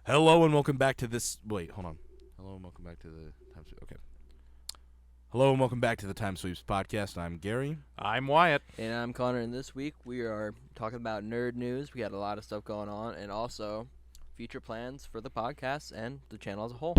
Hello and welcome back to this. Wait, hold on. Hello and welcome back to the Time Sweeps. Okay. Hello and welcome back to the Time Sweeps podcast. I'm Gary. I'm Wyatt. And I'm Connor, and this week we are talking about nerd news. We got a lot of stuff going on, and also future plans for the podcast and the channel as a whole.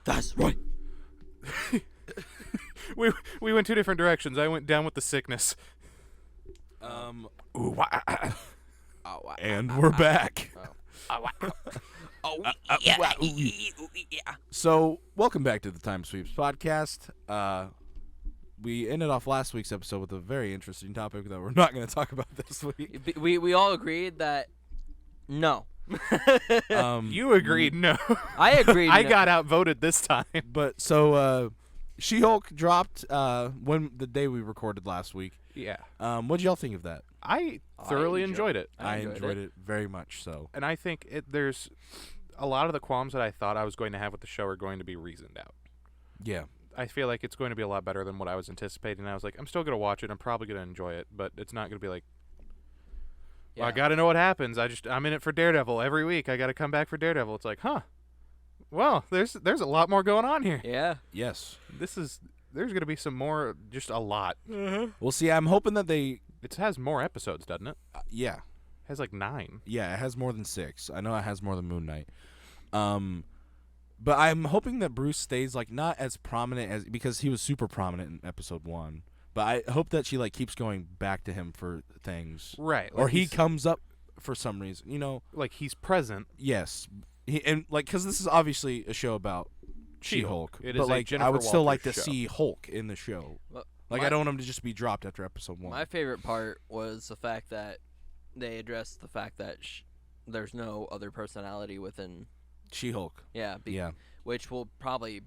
That's right. We went two different directions. I went down with the sickness. And we're back. So, welcome back to the Time Sweeps podcast. We ended off last week's episode with a very interesting topic that we're not going to talk about this week. We all agreed that no. You agreed no. I agreed. I no. got outvoted this time. But so She-Hulk dropped when the day we recorded last week. Yeah. What did y'all think of that? I thoroughly enjoyed it. I enjoyed it very much so. And I think there's a lot of the qualms that I thought I was going to have with the show are going to be reasoned out. Yeah. I feel like it's going to be a lot better than what I was anticipating. I was like, I'm still going to watch it. I'm probably going to enjoy it, but it's not going to be like, well, I got to know what happens. I'm in it for Daredevil every week. I got to come back for Daredevil. It's like, huh. Well, there's a lot more going on here. Yeah. Yes. There's going to be some more, just a lot. We'll see. I'm hoping that they... It has more episodes, doesn't it? Yeah. It has like 9. Yeah, it has more than 6. I know it has more than Moon Knight. But I'm hoping that Bruce stays like not as prominent as because he was super prominent in episode 1. But I hope that she like keeps going back to him for things. Right. Or he comes up for some reason, you know. Like he's present. Yes. And like cuz this is obviously a show about She-Hulk. It but is like Jennifer I would still like Walters to show. see Hulk in the show. Well, Like I don't want him to just be dropped after episode 1. My favorite part was the fact that they addressed the fact that there's no other personality within She-Hulk. Yeah. Yeah. Which will probably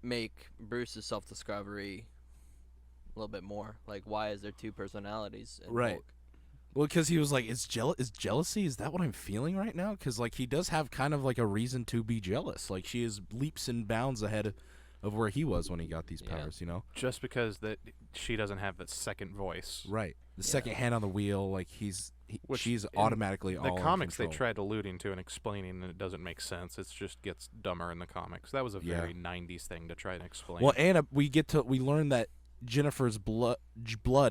make Bruce's self-discovery a little bit more. Like, why is there 2 personalities in Right. Hulk? Well, because he was like, is jealousy? Is that what I'm feeling right now? Because like he does have kind of like a reason to be jealous. Like she is leaps and bounds ahead of where he was when he got these powers. You know, Just because that she doesn't have that second voice. right? The second hand on the wheel, like Which she's in automatically all The in comics they control. tried alluding to and explaining, and it doesn't make sense. It just gets dumber in the comics. That was a very 90s thing to try and explain. Well, and we learn that Jennifer's blood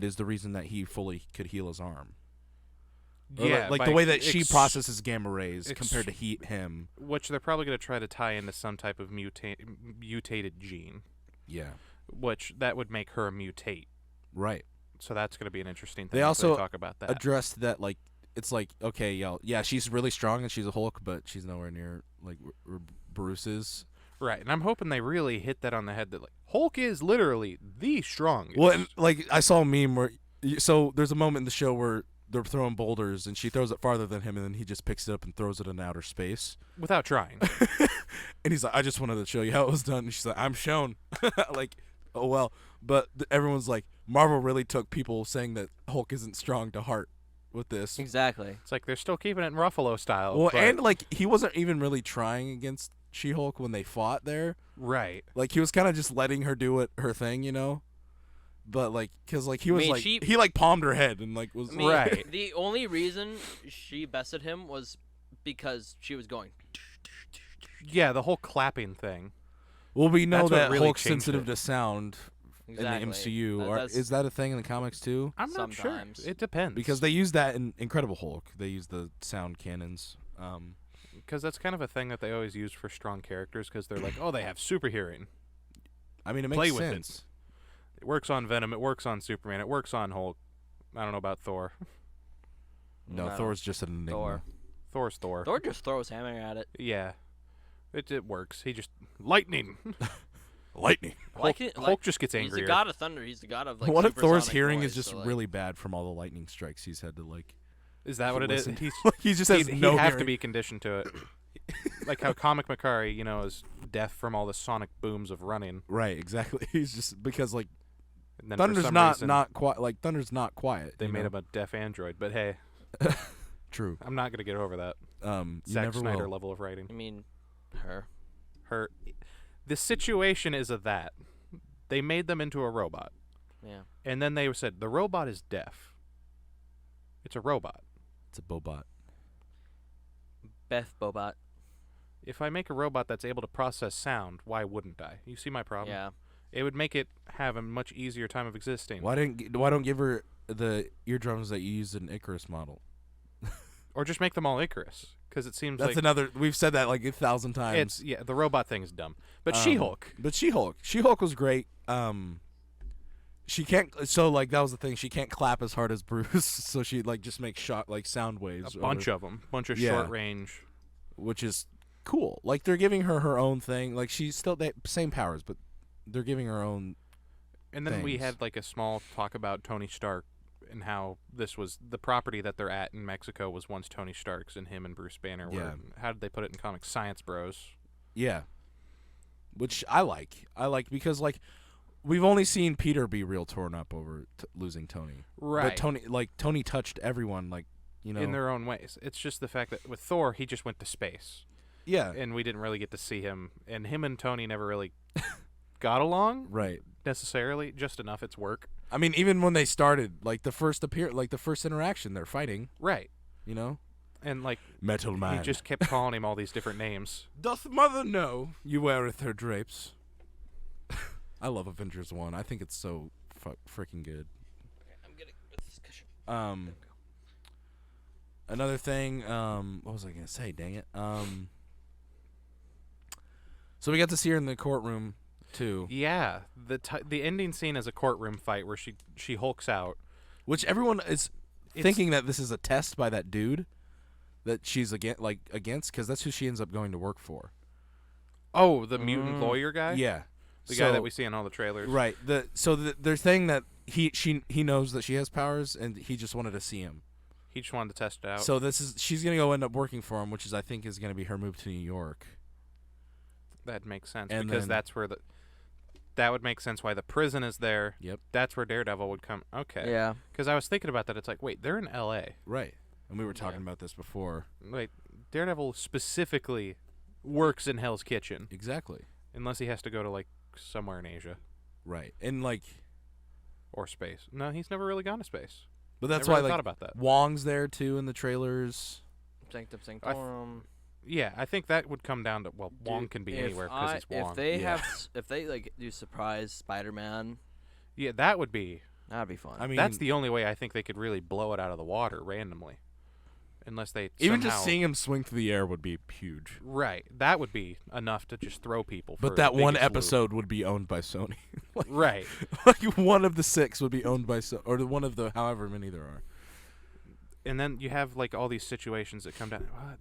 is the reason that he fully could heal his arm. Or yeah, like the way that she processes gamma rays compared to him. Which they're probably going to try to tie into some type of mutated gene. Yeah. Which that would make her mutate. Right. So that's going to be an interesting thing. They also talk about that. addressed that like it's like okay, yeah, she's really strong and she's a Hulk, but she's nowhere near like Bruce's. Right, and I'm hoping they really hit that on the head. That like Hulk is literally the strongest. Well, and, like I saw a meme where so there's a moment in the show where they're throwing boulders and she throws it farther than him, and then he just picks it up and throws it in outer space without trying. And he's like, I just wanted to show you how it was done. And she's like, I'm shown. Like, oh well. But everyone's like, Marvel really took people saying that Hulk isn't strong to heart with this. Exactly. It's like they're still keeping it in Ruffalo style. Well, but and like he wasn't even really trying against She-Hulk when they fought there. right. Like he was kind of just letting her do her thing, you know. But like, cause like he was he like palmed her head and like was right. The only reason she bested him was because she was going. Yeah, the whole clapping thing. Well, we know That's what that really Hulk's changed sensitive it. to sound Exactly. in the MCU. Is that a thing in the comics too? I'm not Sometimes. sure. It depends. Because they use that in Incredible Hulk. They use the sound cannons. Because that's kind of a thing that they always use for strong characters. Because they're like, oh, they have super hearing. I mean, it Play makes with sense. It works on Venom. It works on Superman. It works on Hulk. I don't know about Thor. No, No. Thor's just an enigma. Thor. Thor's Thor. Thor just throws hammer at it. Yeah. It works. He just lightning. Lightning. Hulk just gets He's angrier. the god of thunder. He's the god of like. What if Thor's supersonic hearing voice, is just so, like, really bad from all the lightning strikes he's had to like? Is that what it is? He just has He'd no have to hearing. be conditioned to it. Like how Comic Makari, is deaf from all the sonic booms of running. Right, exactly. He's just because like And then Thunder's for some not reason, quiet. Like Thunder's not quiet. they you made know? him a deaf android. But hey, True. I'm not gonna get over that. You Zack never Snyder will. level of writing. I mean, her. The situation is of that. They made them into a robot. Yeah. And then they said, the robot is deaf. It's a robot. It's a Bobot. Beth Bobot. If I make a robot that's able to process sound, why wouldn't I? You see my problem? Yeah. It would make it have a much easier time of existing. Why don't give her the eardrums that you used in Icarus model? Or just make them all Icarus. Because it seems That's like... another. We've said that like 1,000 times. Yeah, the robot thing is dumb. But She-Hulk. But She-Hulk was great. She can't. So like that was the thing. She can't clap as hard as Bruce. So she like just makes sound waves. A bunch of them. Bunch of Yeah. short range. Which is cool. Like they're giving her own thing. Like she's still same powers, but they're giving her own. And then we things. had like a small talk about Tony Stark and how this was the property that they're at in Mexico was once Tony Stark's, and him and Bruce Banner were. Yeah. How did they put it in comics? Science bros. Yeah. Which I like. Because like we've only seen Peter be real torn up over losing Tony. Right. But Tony touched everyone. Like you know. In their own ways. It's just the fact that with Thor, he just went to space. Yeah. And we didn't really get to see him. And him and Tony never really got along Right. necessarily. Just enough. It's work. I mean, even when they started, like the first interaction, they're fighting. Right. You know. And like Metal Man. he just kept calling him all these different names. Doth mother know you weareth her drapes? I love Avengers 1. I think it's so freaking good. Okay, I'm getting this cushion. Another thing, what was I going to say? Dang it. So we got to see her in the courtroom too, Yeah, the ending scene is a courtroom fight where she hulks out. which everyone is thinking that this is a test by that dude that she's against, because that's who she ends up going to work for. Oh, the mutant lawyer guy? Yeah. The guy that we see in all the trailers. Right. They're saying that he knows that she has powers, and he just wanted to see him. He just wanted to test it out. So she's gonna go end up working for him, which is I think is gonna be her move to New York. That makes sense, And because then- that's where that would make sense why the prison is there. Yep. That's where Daredevil would come. Okay. Yeah. Because I was thinking about that. It's like, wait, they're in L.A. Right. And we were talking about this before. Wait, Daredevil specifically works in Hell's Kitchen, Exactly. unless he has to go to like somewhere in Asia Right. And like, or space. No, he's never really gone to space. but that's Never why really like thought about that. Wong's there too in the trailers. Sanctum Sanctorum. Yeah, I think that would come down to Wong can be anywhere because it's Wong. If they Yeah. if they like do surprise Spider-Man, Yeah, that would be. that'd be fun. I mean, That's the only way I think they could really blow it out of the water randomly, unless they even somehow, just seeing him swing through the air would be huge. right. That would be enough to just throw people. But for that the one biggest loop. episode would be owned by Sony. Right. Like one of the 6 would be owned by or one of the however many there are. And then you have like all these situations that come down. What?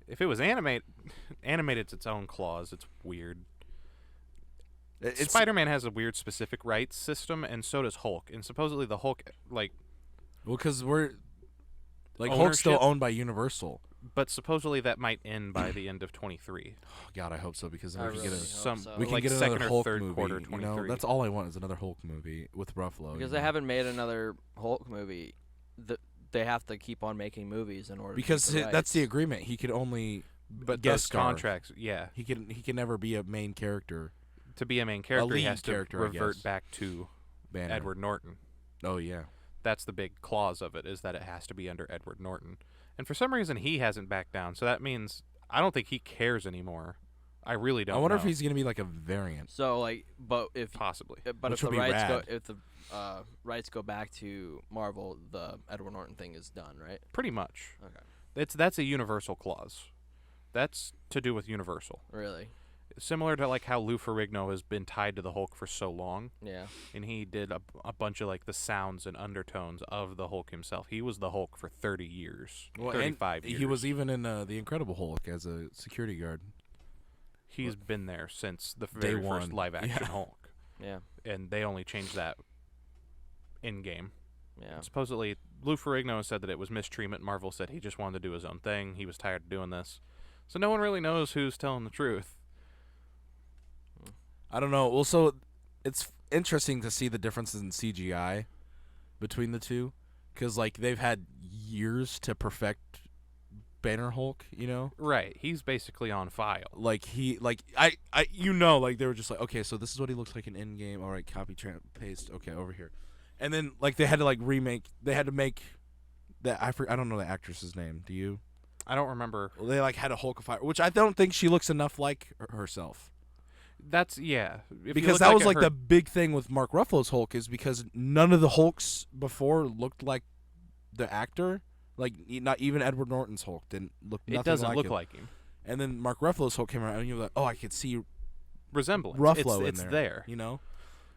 If it was animated's its own clause. It's weird. Spider-Man has a weird specific rights system, and so does Hulk. And supposedly the Hulk, like, well, because Hulk's still ownership? owned by Universal. but supposedly that might end by the end of 23. Oh, God, I hope so, because then I we can really get hope so. we can like get second another or Hulk third movie. quarter You 23. know, that's all I want is another Hulk movie with Ruffalo. because you they know? haven't made another Hulk movie, they have to keep on making movies in order. Because to keep the that's the rights. agreement. He could only But guest those star. contracts, yeah, He can never be a main character. to be a main character, he lead has to character, I revert guess. back to Banner. Edward Norton. Oh yeah. That's the big clause of it, is that it has to be under Edward Norton. And for some reason, he hasn't backed down. So that means I don't think he cares anymore. I really don't. I wonder know. if he's gonna be like a variant. So like, but if possibly. but Which if would the be rights rad. if the rights go back to Marvel, the Edward Norton thing is done, right? Pretty much. Okay. That's a Universal clause. That's to do with Universal. Really? Similar to like how Lou Ferrigno has been tied to the Hulk for so long, Yeah. and he did a bunch of like the sounds and undertones of the Hulk himself. He was the Hulk for 30 years, 35 years. He was even in the Incredible Hulk as a security guard. He's been there since the very Day first one. live action Yeah. Hulk, Yeah. and they only changed that in game. Yeah. Supposedly, Lou Ferrigno said that it was mistreatment. Marvel said he just wanted to do his own thing. He was tired of doing this. So no one really knows who's telling the truth. I don't know. Well, so it's interesting to see the differences in CGI between the two, because like they've had years to perfect Banner Hulk. You know, Right. He's basically on file. like like they were just like, okay, so this is what he looks like in Endgame. All right, copy, paste. Okay, over here, and then like they had to like remake. They had to make that. I don't know the actress's name. Do you? I don't remember. Well, they like had a Hulkify, which I don't think she looks enough like herself. That's yeah. If you Because look that was at like her- the big thing with Mark Ruffalo's Hulk, is because none of the Hulks before looked like the actor. Like not even Edward Norton's Hulk didn't look. It nothing doesn't like look him. like him. And then Mark Ruffalo's Hulk came around, and you were like, oh, I could see Resemblance. Ruffalo it's in there. you know.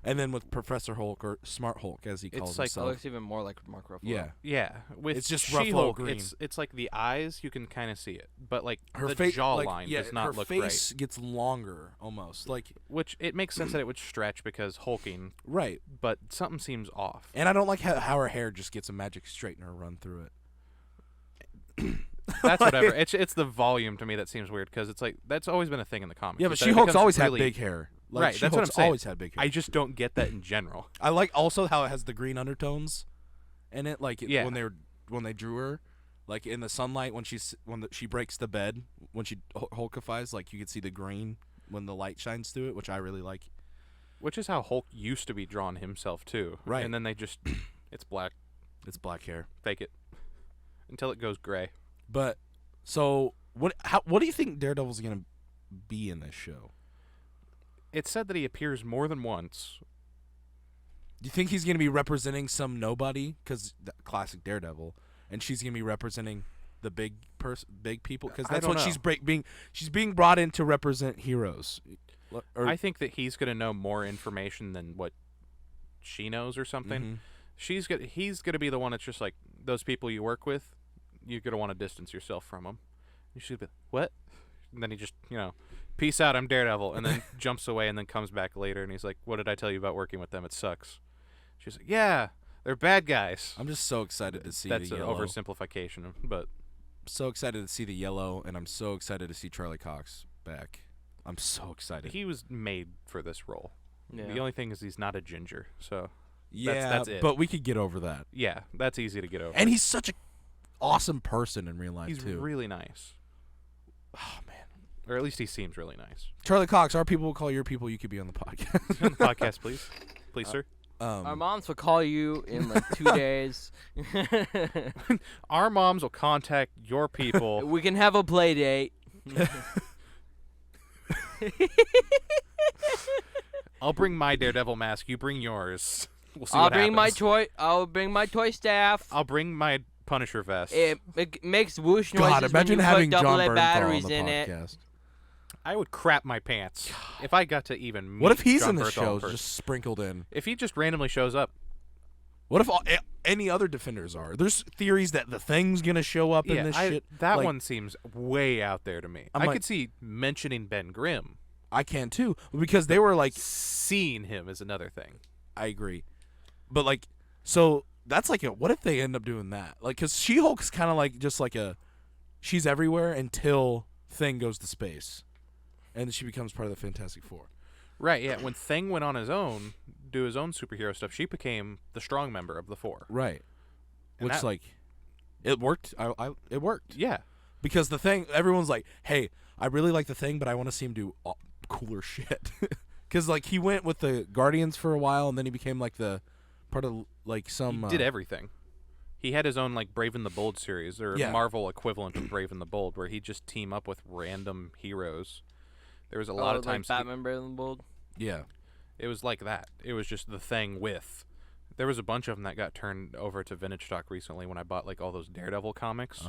And then with Professor Hulk, or Smart Hulk as he calls It's like- It himself, looks even more like Mark Ruffalo. yeah, Yeah, with It's just She-Hulk, Ruffalo green. It's like the eyes, you can kind of see it, but like her the face, jawline like, yeah, does not her look face gets longer almost, like right. Which it makes sense that it would stretch because hulking, right. but something seems off. And I don't like how her hair just gets a magic straightener run through it. That's whatever. It's the volume to me that seems weird because it's like that's always been a thing in the comics. Yeah, but is that it She-Hulk's becomes always really, had big hair. Like, Right, that's what I'm She-Hulk's saying. always had big hair. I just don't get that in general. I like also how it has the green undertones in it, like Yeah. when they drew her, like in the sunlight when she breaks the bed when she Hulkifies, like you could see the green when the light shines through it, which I really like. Which is how Hulk used to be drawn himself too. Right. And then they just it's black, It's black hair. fake it until it goes gray. But so what do you think Daredevil's gonna be in this show? It's said that he appears more than once. Do you think he's gonna be representing some nobody, because classic Daredevil, and she's gonna be representing the big people, because I that's don't what know. she's being brought in to represent heroes. Or, I think that he's going to know more information than what she knows or something. Mhm. He's going to be the one that's just like those people you work with, you're going to want to distance yourself from them. You should be, what? And then he just, peace out, I'm Daredevil, and then jumps away and then comes back later and he's like, what did I tell you about working with them? It sucks. She's like, yeah, they're bad guys. I'm just so excited to see That's the an yellow. oversimplification, but So excited to see the yellow, and I'm so excited to see Charlie Cox back. I'm so excited. he was made for this role. Yeah. The only thing is he's not a ginger, so yeah, that's it. but we could get over that. yeah, that's easy to get over. And he's such a awesome person in real life He's too. really nice. Oh man, Or at least he seems really nice. Charlie Cox, our people will call your people. You could be on the podcast. On the podcast, please. Please, sir. Our moms will call you in like 2 days. Our moms will contact your people. We can have a play date. I'll bring my Daredevil mask. You bring yours. We'll see I'll what bring my happens. toy. I'll bring my toy staff. I'll bring my Punisher vest. It makes whoosh noises God, imagine when you having put John double A Bernthal on batteries the in it. podcast. I would crap my pants if I got to even meet What if he's John in the Bernthal show, person. just sprinkled in? If he just randomly shows up. What if any other defenders are? There's theories that the Thing's gonna show up in this shit. That Like, one seems way out there to me. I'm I like- could see mentioning Ben Grimm. I can too, because they were like, Seeing him is another thing. I agree, but like, so that's like what if they end up doing that? Like, because She-Hulk's kind of like just like she's everywhere until Thing goes to space, and she becomes part of the Fantastic Four. Right, yeah. When Thing went on his own, do his own superhero stuff, she became the strong member of the Four. Right. And Which that- like, it worked. It worked Yeah. because the Thing. Everyone's like, hey, I really like the Thing, but I want to see him do cooler shit. Because like he went with the Guardians for a while, and then he became like the part of like some. He did everything. He had his own like Brave and the Bold series, or Yeah. Marvel equivalent of Brave and the Bold, where he'd just team up with random heroes. There was a lot of times like Batman, Brave and the Bold. Yeah. it was like that. It was just the Thing with. There was a bunch of them that got turned over to vintage stock recently when I bought like all those Daredevil comics.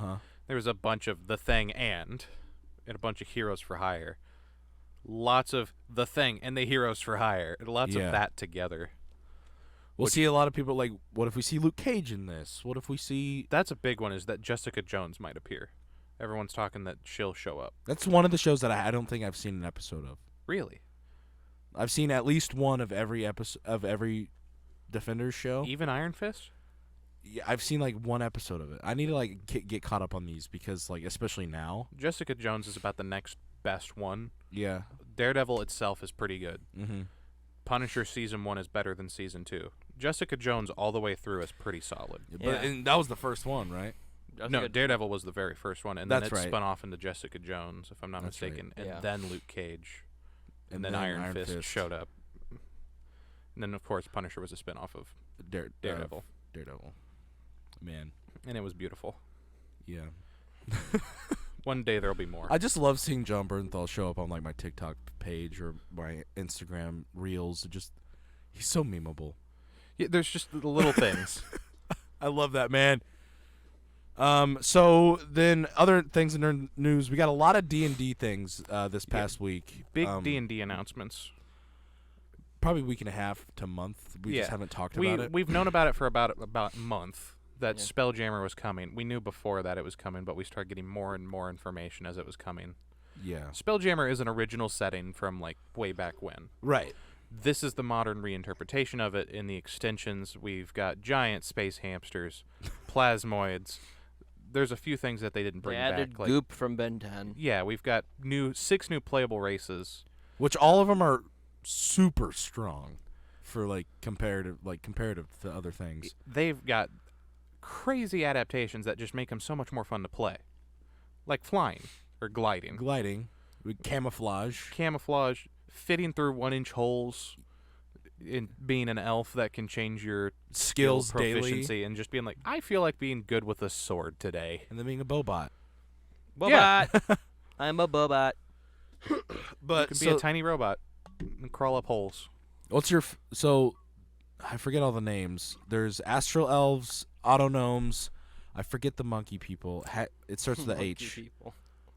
There was a bunch of the Thing and a bunch of Heroes for Hire. Lots of the Thing and the Heroes for Hire. Lots Yeah. of that together. We'll see a lot of people like, what if we see Luke Cage in this? What if we see? That's a big one, is that Jessica Jones might appear. Everyone's talking that she'll show up. That's one of the shows that I don't think I've seen an episode of. Really? I've seen at least one of every episode of every Defenders show. Even Iron Fist? Yeah, I've seen like one episode of it. I need to like get caught up on these because like especially now. Jessica Jones is about the next best one. Yeah. Daredevil itself is pretty good. Mm-hmm. Punisher Season 1 is better than Season 2. Jessica Jones all the way through is pretty solid. But and that was the first one, right? No, Daredevil was the very first one, and That's then it right. spun off into Jessica Jones, if I'm not That's mistaken, right. and then Luke Cage, and then Iron Fist showed up. And then, of course, Punisher was a spin-off of Daredevil. Daredevil. Man. And it was beautiful. Yeah. One day there'll be more. I just love seeing John Bernthal show up on like my TikTok page or my Instagram reels. He's so memeable. Yeah, there's just the little things. I love that, man. So then other things in our news, we got a lot of D&D things this past week. Big D&D announcements. Probably week and a half to month. We just haven't talked about it. We've known about it for about a month that Spelljammer was coming. We knew before that it was coming, but we started getting more and more information as it was coming. Yeah. Spelljammer is an original setting from like way back when. Right. This is the modern reinterpretation of it. In the extensions, we've got giant space hamsters, plasmoids. There's a few things that they didn't bring back. added Like, goop from Ben 10. Yeah, we've got 6 new playable races. Which all of them are super strong for comparative to other things. They've got crazy adaptations that just make them so much more fun to play. Like flying or gliding. With camouflage, fitting through 1-inch holes, in being an elf that can change your skills proficiency daily, and just being like, I feel like being good with a sword today. and then being a bobot. Bobot. Yeah. I'm a bobot. But You could be a tiny robot and crawl up holes. What's your so? I forget all the names. There's astral elves, autognomes. I forget the monkey people. It starts with the Monkey H. people.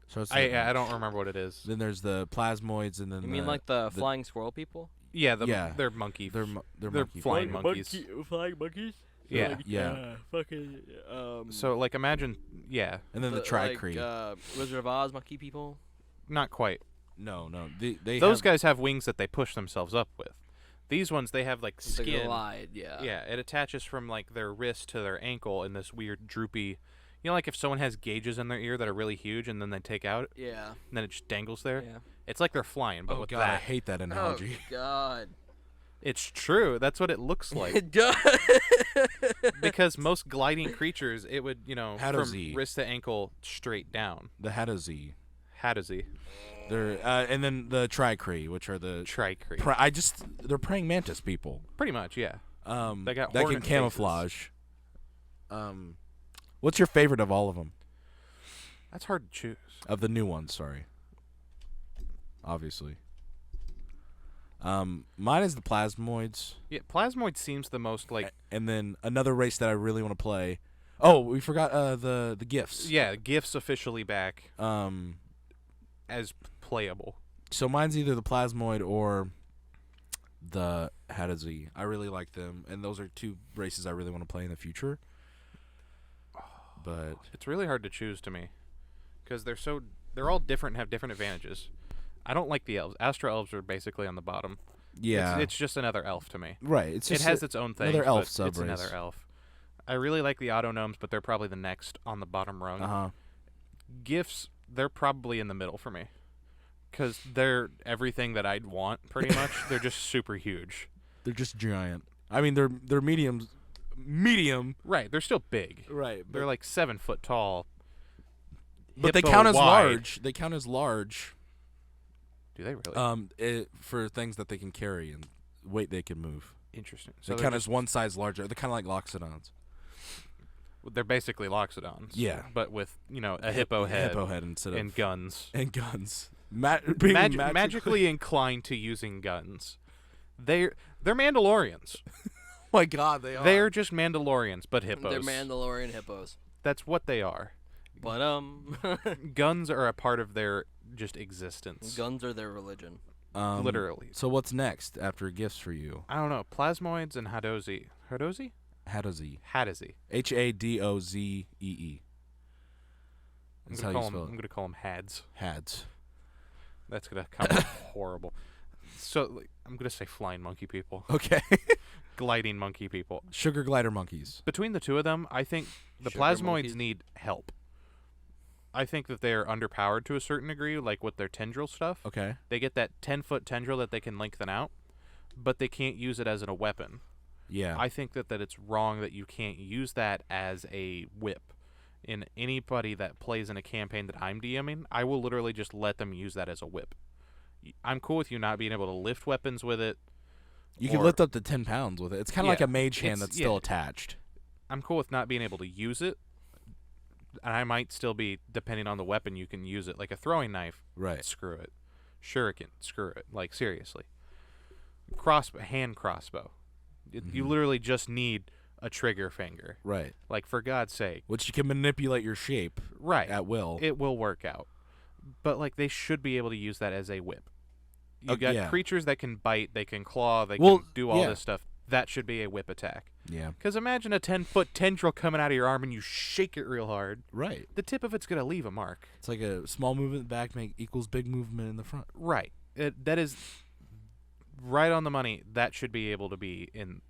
Starts with the I H. don't remember what it is. Then there's the plasmoids, and then You mean like the flying squirrel people? Yeah, they're monkey. They're monkey flying monkeys. Flying monkeys? Yeah. Yeah. Fucking. So like imagine, And then the Tricree. Wizard of Oz monkey people? not quite. No. They Those guys have wings that they push themselves up with. These ones, they have like The skin. glide, yeah. Yeah, it attaches from like their wrist to their ankle in this weird droopy. You know, like if someone has gauges in their ear that are really huge and then they take out, Yeah. and then it just dangles there. Yeah. It's like they're flying, but Oh with god, I that. hate that analogy. Oh, God. It's true. That's what it looks like. It does. Because most gliding creatures, it would, from Hadozi. wrist to ankle straight down. The Hadozi. Hadozi. They're and then the Tricree, which are the Tricree. they're praying mantis people. Pretty much, yeah. They got that can hornet camouflage. What's your favorite of all of them? That's hard to choose. Of the new ones, sorry. Obviously. Mine is the plasmoids. Yeah, Plasmoid seems the most like. And then another race that I really want to play. Oh, we forgot the gifts. Yeah, Gifts officially back as playable. So mine's either the plasmoid or the Hadozi. I really like them, and those are two races I really want to play in the future. But It's really hard to choose to me, because they're all different and have different advantages. I don't like the elves. Astro elves are basically on the bottom. yeah, It's just another elf to me. right. It's It just has its own thing. another elf It's sub-race. another elf. I really like the autognomes, but they're probably the next on the bottom rung. Gifts, they're probably in the middle for me, because they're everything that I'd want, pretty much. They're just super huge. They're just giant. I mean, they're medium. Right, they're still big. Right. They're like 7 foot tall. But they hippo count as wide. large. They count as large. Do they really? For things that they can carry and weight they can move. Interesting. So they count as one size larger. They're kind of like Loxodons. They're basically Loxodons. Yeah. But with, a hippo head. Hippo head instead of and guns. and guns. Magically inclined to using guns. They're Mandalorians. Oh my god, they are. They're just Mandalorians, but hippos. They're Mandalorian hippos. That's what they are. But, Guns are a part of their just existence. guns are their religion. Literally. So what's next after gifts for you? I don't know. Plasmoids and Hadozi. Hadozi? Hadozi. Hadozi. Hadozee. That's how you spell I'm it. gonna call them Hads. Hads. That's gonna come out horrible. So I'm gonna say flying monkey people, Okay. gliding monkey people. Sugar glider monkeys. Between the two of them, I think the Sugar plasmoids monkeys. need help. I think that they are underpowered to a certain degree, like with their tendril stuff. Okay. They get that 10-foot tendril that they can lengthen out, but they can't use it as a weapon. Yeah. I think that it's wrong that you can't use that as a whip. In anybody that plays in a campaign that I'm DMing, I will literally just let them use that as a whip. I'm cool with you not being able to lift weapons with it. You can lift up to 10 pounds with it. It's kind of like a mage hand that's still attached. I'm cool with not being able to use it. And I might still be, depending on the weapon, you can use it. Like a throwing knife, Right. screw it. Shuriken, screw it. Like, seriously. Hand crossbow. You literally just need a trigger finger. Right. Like, for God's sake. Which you can manipulate your shape at will. It will work out. But, like, they should be able to use that as a whip. You got creatures that can bite, they can claw, they can do all this stuff. That should be a whip attack. Yeah. Because imagine a 10-foot tendril coming out of your arm and you shake it real hard. Right. The tip of it's going to leave a mark. It's like a small movement back equals big movement in the front. Right. That is right on the money. That should be able to be in.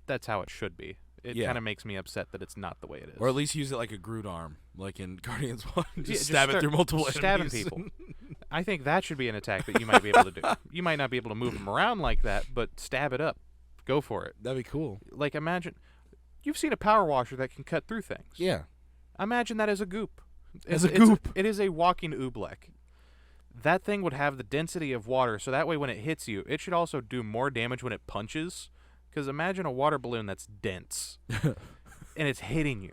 That's how it should be. It kind of makes me upset that it's not the way it is. Or at least use it like a Groot arm, like in Guardians 1. Just stab it through multiple stabbing enemies. people. I think that should be an attack that you might be able to do. You might not be able to move them around like that, but stab it up. Go for it. That'd be cool. Like, imagine, you've seen a power washer that can cut through things. Yeah. Imagine that as a goop. As a goop. It is a walking oobleck. That thing would have the density of water, so that way when it hits you, it should also do more damage when it punches. Because imagine a water balloon that's dense, and it's hitting you.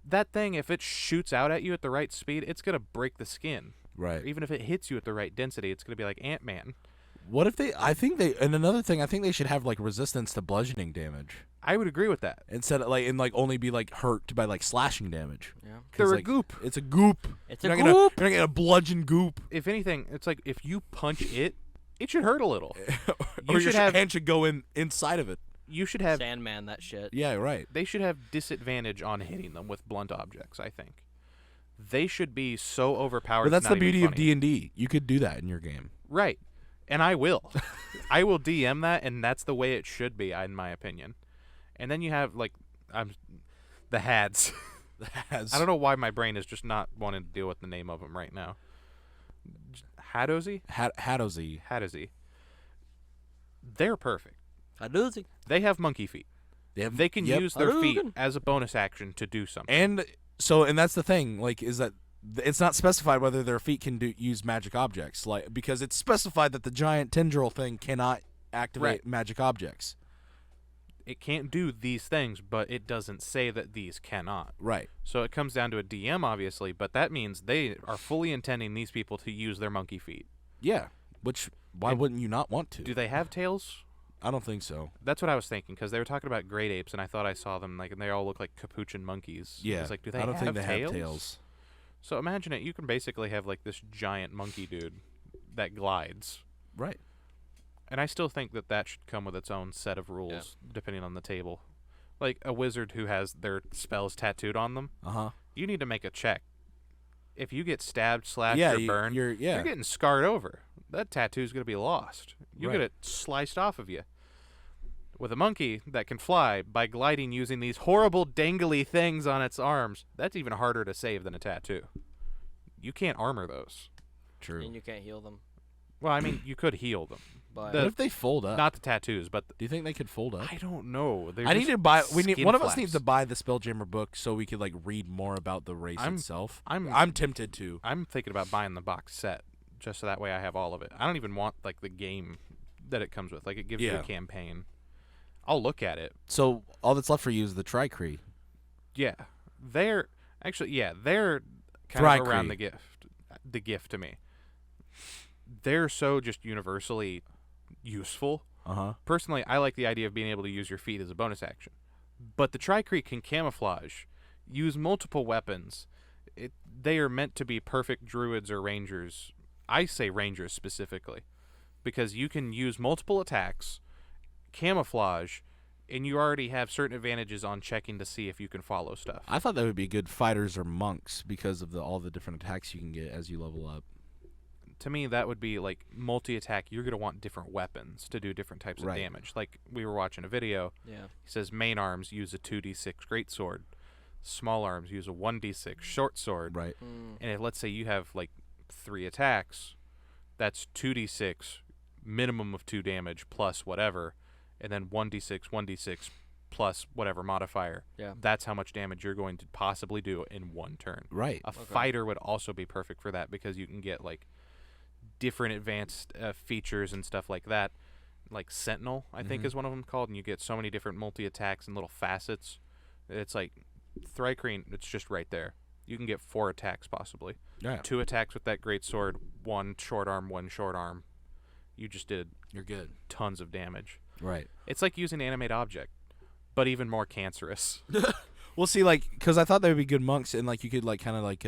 That thing, if it shoots out at you at the right speed, it's going to break the skin. Right. Or even if it hits you at the right density, it's going to be like Ant-Man. What if and another thing, I think they should have like resistance to bludgeoning damage. I would agree with that. Instead of only be like hurt by like slashing damage. Yeah. They're a goop. It's a goop. It's you're a not goop. You're not gonna bludgeon goop. If anything, it's like if you punch it, it should hurt a little. Or your hand should go inside of it. You should have Sandman that shit. Yeah, right. They should have disadvantage on hitting them with blunt objects, I think. They should be so overpowered. But that's it's the not beauty even of funny. D&D. You could do that in your game. Right. And I will. I will DM that, and that's the way it should be, in my opinion. And then you have, like, the Hads. The Hads. I don't know why my brain is just not wanting to deal with the name of them right now. Hadozi? Hadozi. They're perfect. Hadouzi. They have monkey feet. They can use their feet Hadouken. as a bonus action to do something. And that's the thing, like, is that it's not specified whether their feet can use magic objects, like, because it's specified that the giant tendril thing cannot activate magic objects. It can't do these things, but it doesn't say that these cannot. Right. So it comes down to a DM, obviously, but that means they are fully intending these people to use their monkey feet. Yeah. Which, why wouldn't you not want to? Do they have tails? I don't think so. That's what I was thinking, because they were talking about great apes, and I thought I saw them, like, and they all look like capuchin monkeys. Yeah. I was like, do they I don't have think they tails? have tails. So imagine it. You can basically have, like, this giant monkey dude that glides. Right. And I still think that should come with its own set of rules, depending on the table. Like, a wizard who has their spells tattooed on them, you need to make a check. If you get stabbed, slashed, or burned, you're getting scarred over. That tattoo's going to be lost. You get it sliced off of you. With a monkey that can fly by gliding using these horrible dangly things on its arms, that's even harder to save than a tattoo. You can't armor those. True. And you can't heal them. Well, I mean, you could heal them. But What if they fold up? Not the tattoos, but Do you think they could fold up? I don't know. They're I need just to buy. skin One of us flaps. needs to buy the Spelljammer book so we could like read more about the race itself. I'm tempted to. I'm thinking about buying the box set just so that way I have all of it. I don't even want like the game that it comes with. Like it gives you a campaign. I'll look at it. So all that's left for you is the Tricree. Yeah, they're kind of around the gift to me. They're so just universally useful. Personally, I like the idea of being able to use your feet as a bonus action. But the Tricree can camouflage, use multiple weapons. They are meant to be perfect druids or rangers. I say rangers specifically, because you can use multiple attacks, camouflage, and you already have certain advantages on checking to see if you can follow stuff. I thought that would be good fighters or monks because of all the different attacks you can get as you level up. To me, that would be like multi-attack. You're going to want different weapons to do different types of damage. Like we were watching a video. Yeah. He says main arms use a 2d6 greatsword. Small arms use a 1d6 short sword. Right. And if, let's say you have like 3 attacks, that's 2d6, minimum of 2 damage plus whatever, and then 1d6 plus whatever modifier. Yeah. That's how much damage you're going to possibly do in one turn. Right. A fighter would also be perfect for that because you can get like different advanced features and stuff like that. Like Sentinel, I think is one of them called, and you get so many different multi-attacks and little facets. It's like Thrycreen, it's just right there. You can get 4 attacks possibly. Yeah. 2 attacks with that great sword, 1 short arm. You just did You're good. tons of damage. Right. It's like using animate object, but even more cancerous. We'll see, like, because I thought they would be good monks, and like you could like kind of like,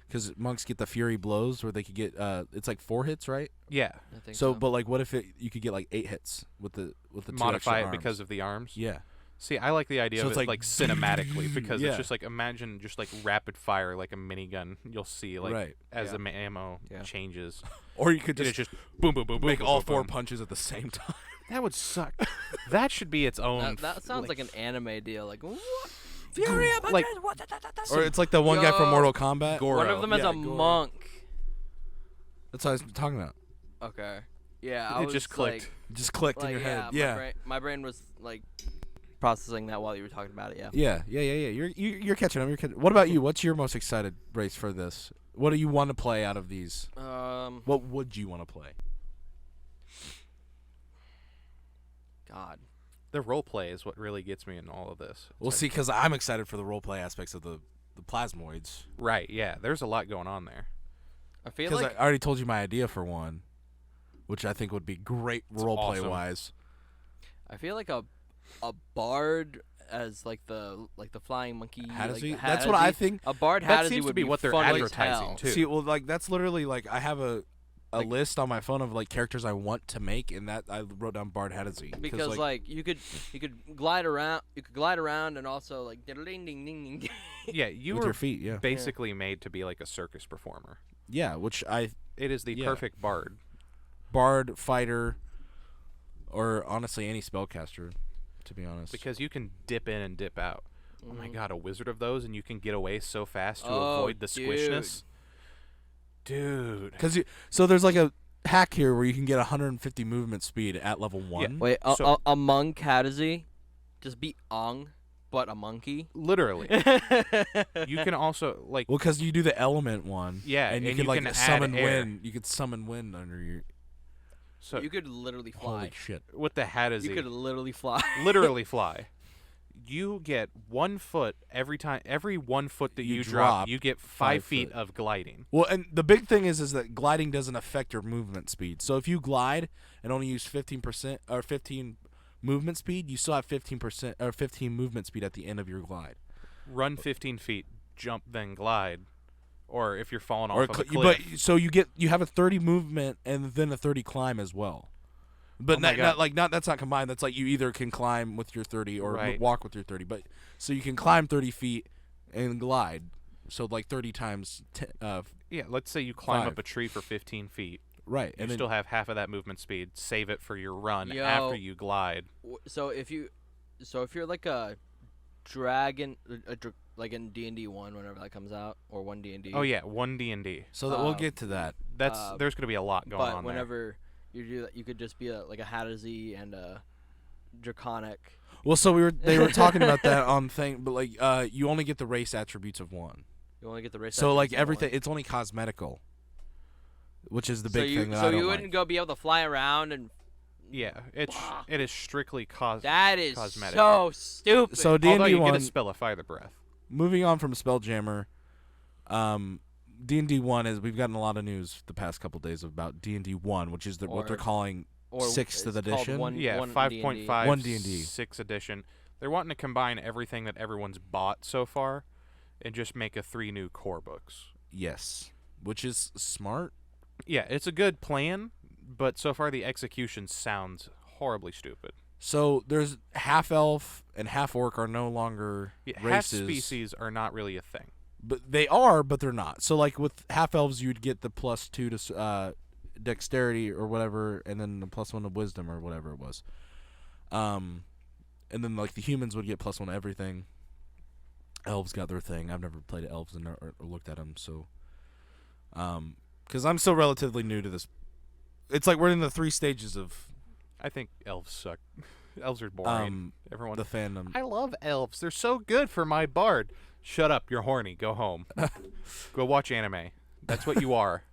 because monks get the fury blows where they could get it's like 4 hits, right? Yeah. I think So, but like, what if you could get like 8 hits with the 2 Modify extra it because arms? of the arms. Yeah. See, I like the idea So of it's it like cinematically because yeah. it's just like imagine just like rapid fire like a minigun. You'll see like Right. as Yeah. the ammo Yeah. changes. Or you could It's just just boom, boom, boom, boom. make boom, all boom, 4 boom. punches at the same time. That would suck. That should be its own. That sounds like an anime deal. Like, what? Fury like Or it's like the one guy from Yo. Mortal Kombat. One of them is Yeah, a Goro. monk. That's what I was talking about. Okay. Yeah, I It was just clicked. It just clicked Like, in your head. My brain was like processing that while you were talking about it. Yeah. Yeah. You're catching up. What about you? What's your most excited race for this? What do you want to play out of these? What would you want to play? God. The role play is what really gets me in all of this. It's We'll like- see, because I'm excited for the roleplay aspects of the plasmoids. Right, yeah. There's a lot going on there. I feel Because like I already told you my idea for one, which I think would be great roleplay awesome. wise. I feel like a bard as like the flying monkey. Hattersley? Like, That's what I Hattersley. think. A bard That Hattersley seems to would be what they're funny as advertising, hell. too. See, well, like that's literally like I have a Like- list on my phone of like characters I want to make, and that I wrote down Bard Hattersley. Because like you could glide around, and also like ding ding ding ding. Yeah, you with were your feet, yeah, basically made to be like a circus performer. yeah, which It is the Yeah. perfect bard. Bard, fighter, or honestly any spellcaster, to be honest. Because you can dip in and dip out. Oh my Mhm. god, a wizard of those, and you can get away so fast to Oh, avoid the squishness. Dude. So there's like a hack here where you can get 150 movement speed at level 1. Wait, So- a monk Hattersley, just be Ong, but a monkey. Literally. You can also, like, Well, because you do the element one. Yeah, and you and can you like can summon add air. wind. You could summon wind under your. so you could literally fly. Holy shit! with the Hattersley, You could literally fly. literally fly. You get 1 foot every 1 foot that You you drop drop, you get 5 feet foot. of gliding. Well, and the big thing is that gliding doesn't affect your movement speed. So if you glide and only use 15% or 15 movement speed, you still have 15% or 15 movement speed at the end of your glide. Run 15 feet, jump, then glide. Or if you're falling off Or of a but cliff. so you have a 30 movement and then a 30 climb as well. But Oh my God. that's not combined. That's like you either can climb with your 30 or Right. walk with your 30. But so you can climb 30 feet and glide. So like 30 times Yeah, let's say you climb 5. up a tree for 15 feet. right. You And then still have half of that movement speed. Save it for your run Yo. after you glide. So if you're like a dragon, like in D&D 1 whenever that comes out, or 1 D&D. Oh yeah, 1 D&D. so that we'll get to that. That's there's going to be a lot going But on whenever you do that, you could just be like a Hattersley and a draconic. Well, so they were talking about that on thing, but like you only get the race attributes of one. You only get the race. So like attributes of everything, one. it's only cosmetical, which is the So big you thing that so I don't you like. wouldn't go be able to fly around and there. Yeah, it is strictly that is cosmetic. so stupid. So Although D&D you get one. a spell of fire breath. Moving on from Spelljammer, D&D 1 is we've gotten a lot of news the past couple days about D&D 1, which is what they're Or- calling Or 6th it's called edition. Yeah, one 5.5, One D&D. 6th edition. They're wanting to combine everything that everyone's bought so far and just make 3 new core books. Yes, which is smart. Yeah, it's a good plan, but so far the execution sounds horribly stupid. So there's half elf and half orc are no longer Yeah, half races. species are not really a thing. But they are, but they're not. So like with half elves, you'd get the +2 to dexterity or whatever, and then the +1 to wisdom or whatever it was. And then like the humans would get +1 to everything. elves got their thing. I've never played elves or looked at them, so because I'm still relatively new to this. It's like we're in the 3 stages of I think elves suck. Elves are boring. Everyone. the fandom. I love elves. They're so good for my bard. Shut up. You're horny. Go home. Go watch anime. That's what you are.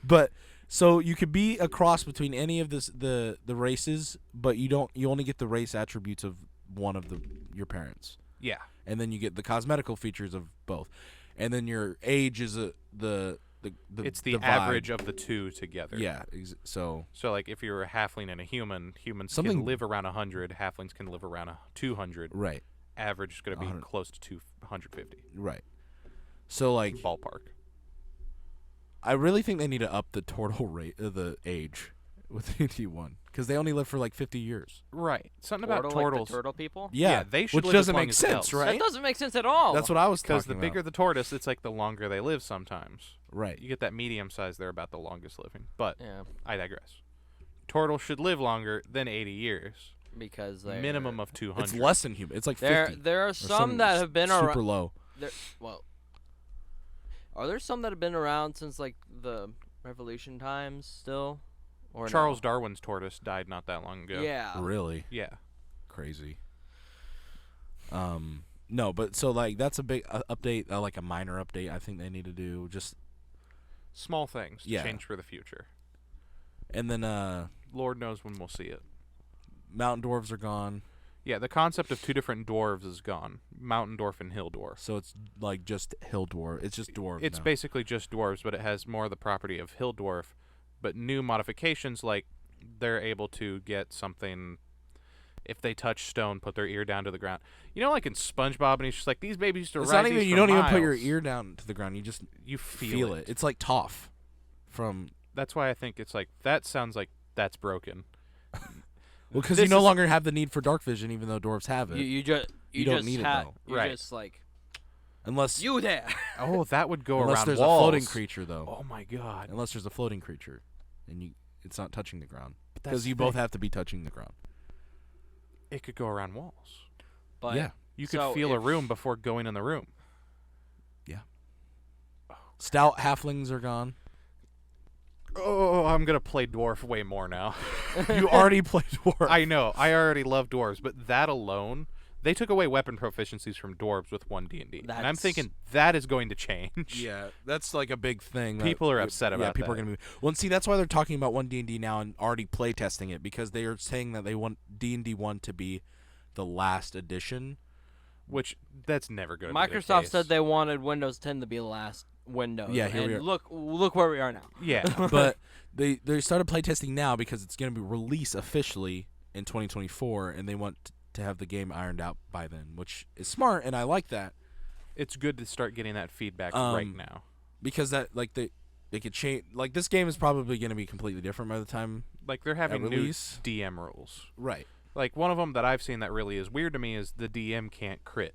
But so you could be a cross between any of the races, but you only get the race attributes of one of your parents. Yeah. And then you get the cosmetical features of both. And then your age is the It's the vibe. average of the 2 together. Yeah, so like if you're a halfling and a human, humans Something- can live around 100, halflings can live around 200. right, Average is going to be 100. close to 250. right. So like Ballpark. I really think they need to up the turtle rate the age with D&D 1 because they only live for like 50 years. Right. Something about Like turtles. the turtle people? Yeah, they should which live as doesn't long make as sense, elves. right? That doesn't make sense at all. That's what I was talking Because the bigger about. the tortoise, it's like the longer they live sometimes. Right. You get that medium size, they're about the longest living. But Yeah, I digress. Turtles should live longer than 80 years. because they Minimum of 200. It's less than human. It's like 50. There are or some that have been super around. low. Well, are there some that have been around since like the Revolution times still? Or Charles no? Darwin's tortoise died not that long ago. Yeah. Really Yeah. crazy. No, but so like that's a big update, like a minor update. I think they need to do just, Small things to Yeah. change for the future. and then Lord knows when we'll see it. mountain dwarves are gone, Yeah, the concept of 2 different dwarves is gone. Mountain dwarf and hill dwarf. so it's like just hill dwarf. It's just dwarves. It's now. basically just dwarves, but it has more of the property of hill dwarf. But new modifications, like they're able to get something if they touch stone, put their ear down to the ground. You know, like in SpongeBob, and he's just like, these babies used to It's ride not even. these You for don't even put your miles." ear down to the ground. You just You feel it. It's like Toph from. That's why I think it's like, that sounds like that's broken. Well, because This you no is- longer have the need for dark vision, even though dwarves have it. You just don't just need it, ha- though. You Right. just like unless you there. Oh, that would go unless around there's walls. a floating creature, though. Oh my god. Unless there's a floating creature, and it's not touching the ground. But that's Because the you both thing. have to be touching the ground. It could go around walls. But Yeah. You could So feel a if- room before going in the room. Stout halflings are gone. Oh, I'm gonna play dwarf way more now. You already played dwarf. I know. I already love dwarves, but that alone, they took away weapon proficiencies from dwarves with 1 D&D, and I'm That's- thinking that is going to change. Yeah, that's like a big thing. People are upset Yeah, about people that. are gonna be. Well, and see, that's why they're talking about 1 D&D now and already play testing it because they are saying that they want D&D 1 to be the last edition. Which that's never going to be the Microsoft case. said they wanted Windows 10 to be the last Windows. Yeah, here and we are. Look where we are now. Yeah. But they started playtesting now because it's going to be released officially in 2024, and they want to have the game ironed out by then, which is smart, and I like that It's good to start getting that feedback Um, right now. because that like they could change. Like this game is probably going to be completely different by the time. Like they're having new release. DM rules. Right. Like one of them that I've seen that really is weird to me is the DM can't crit.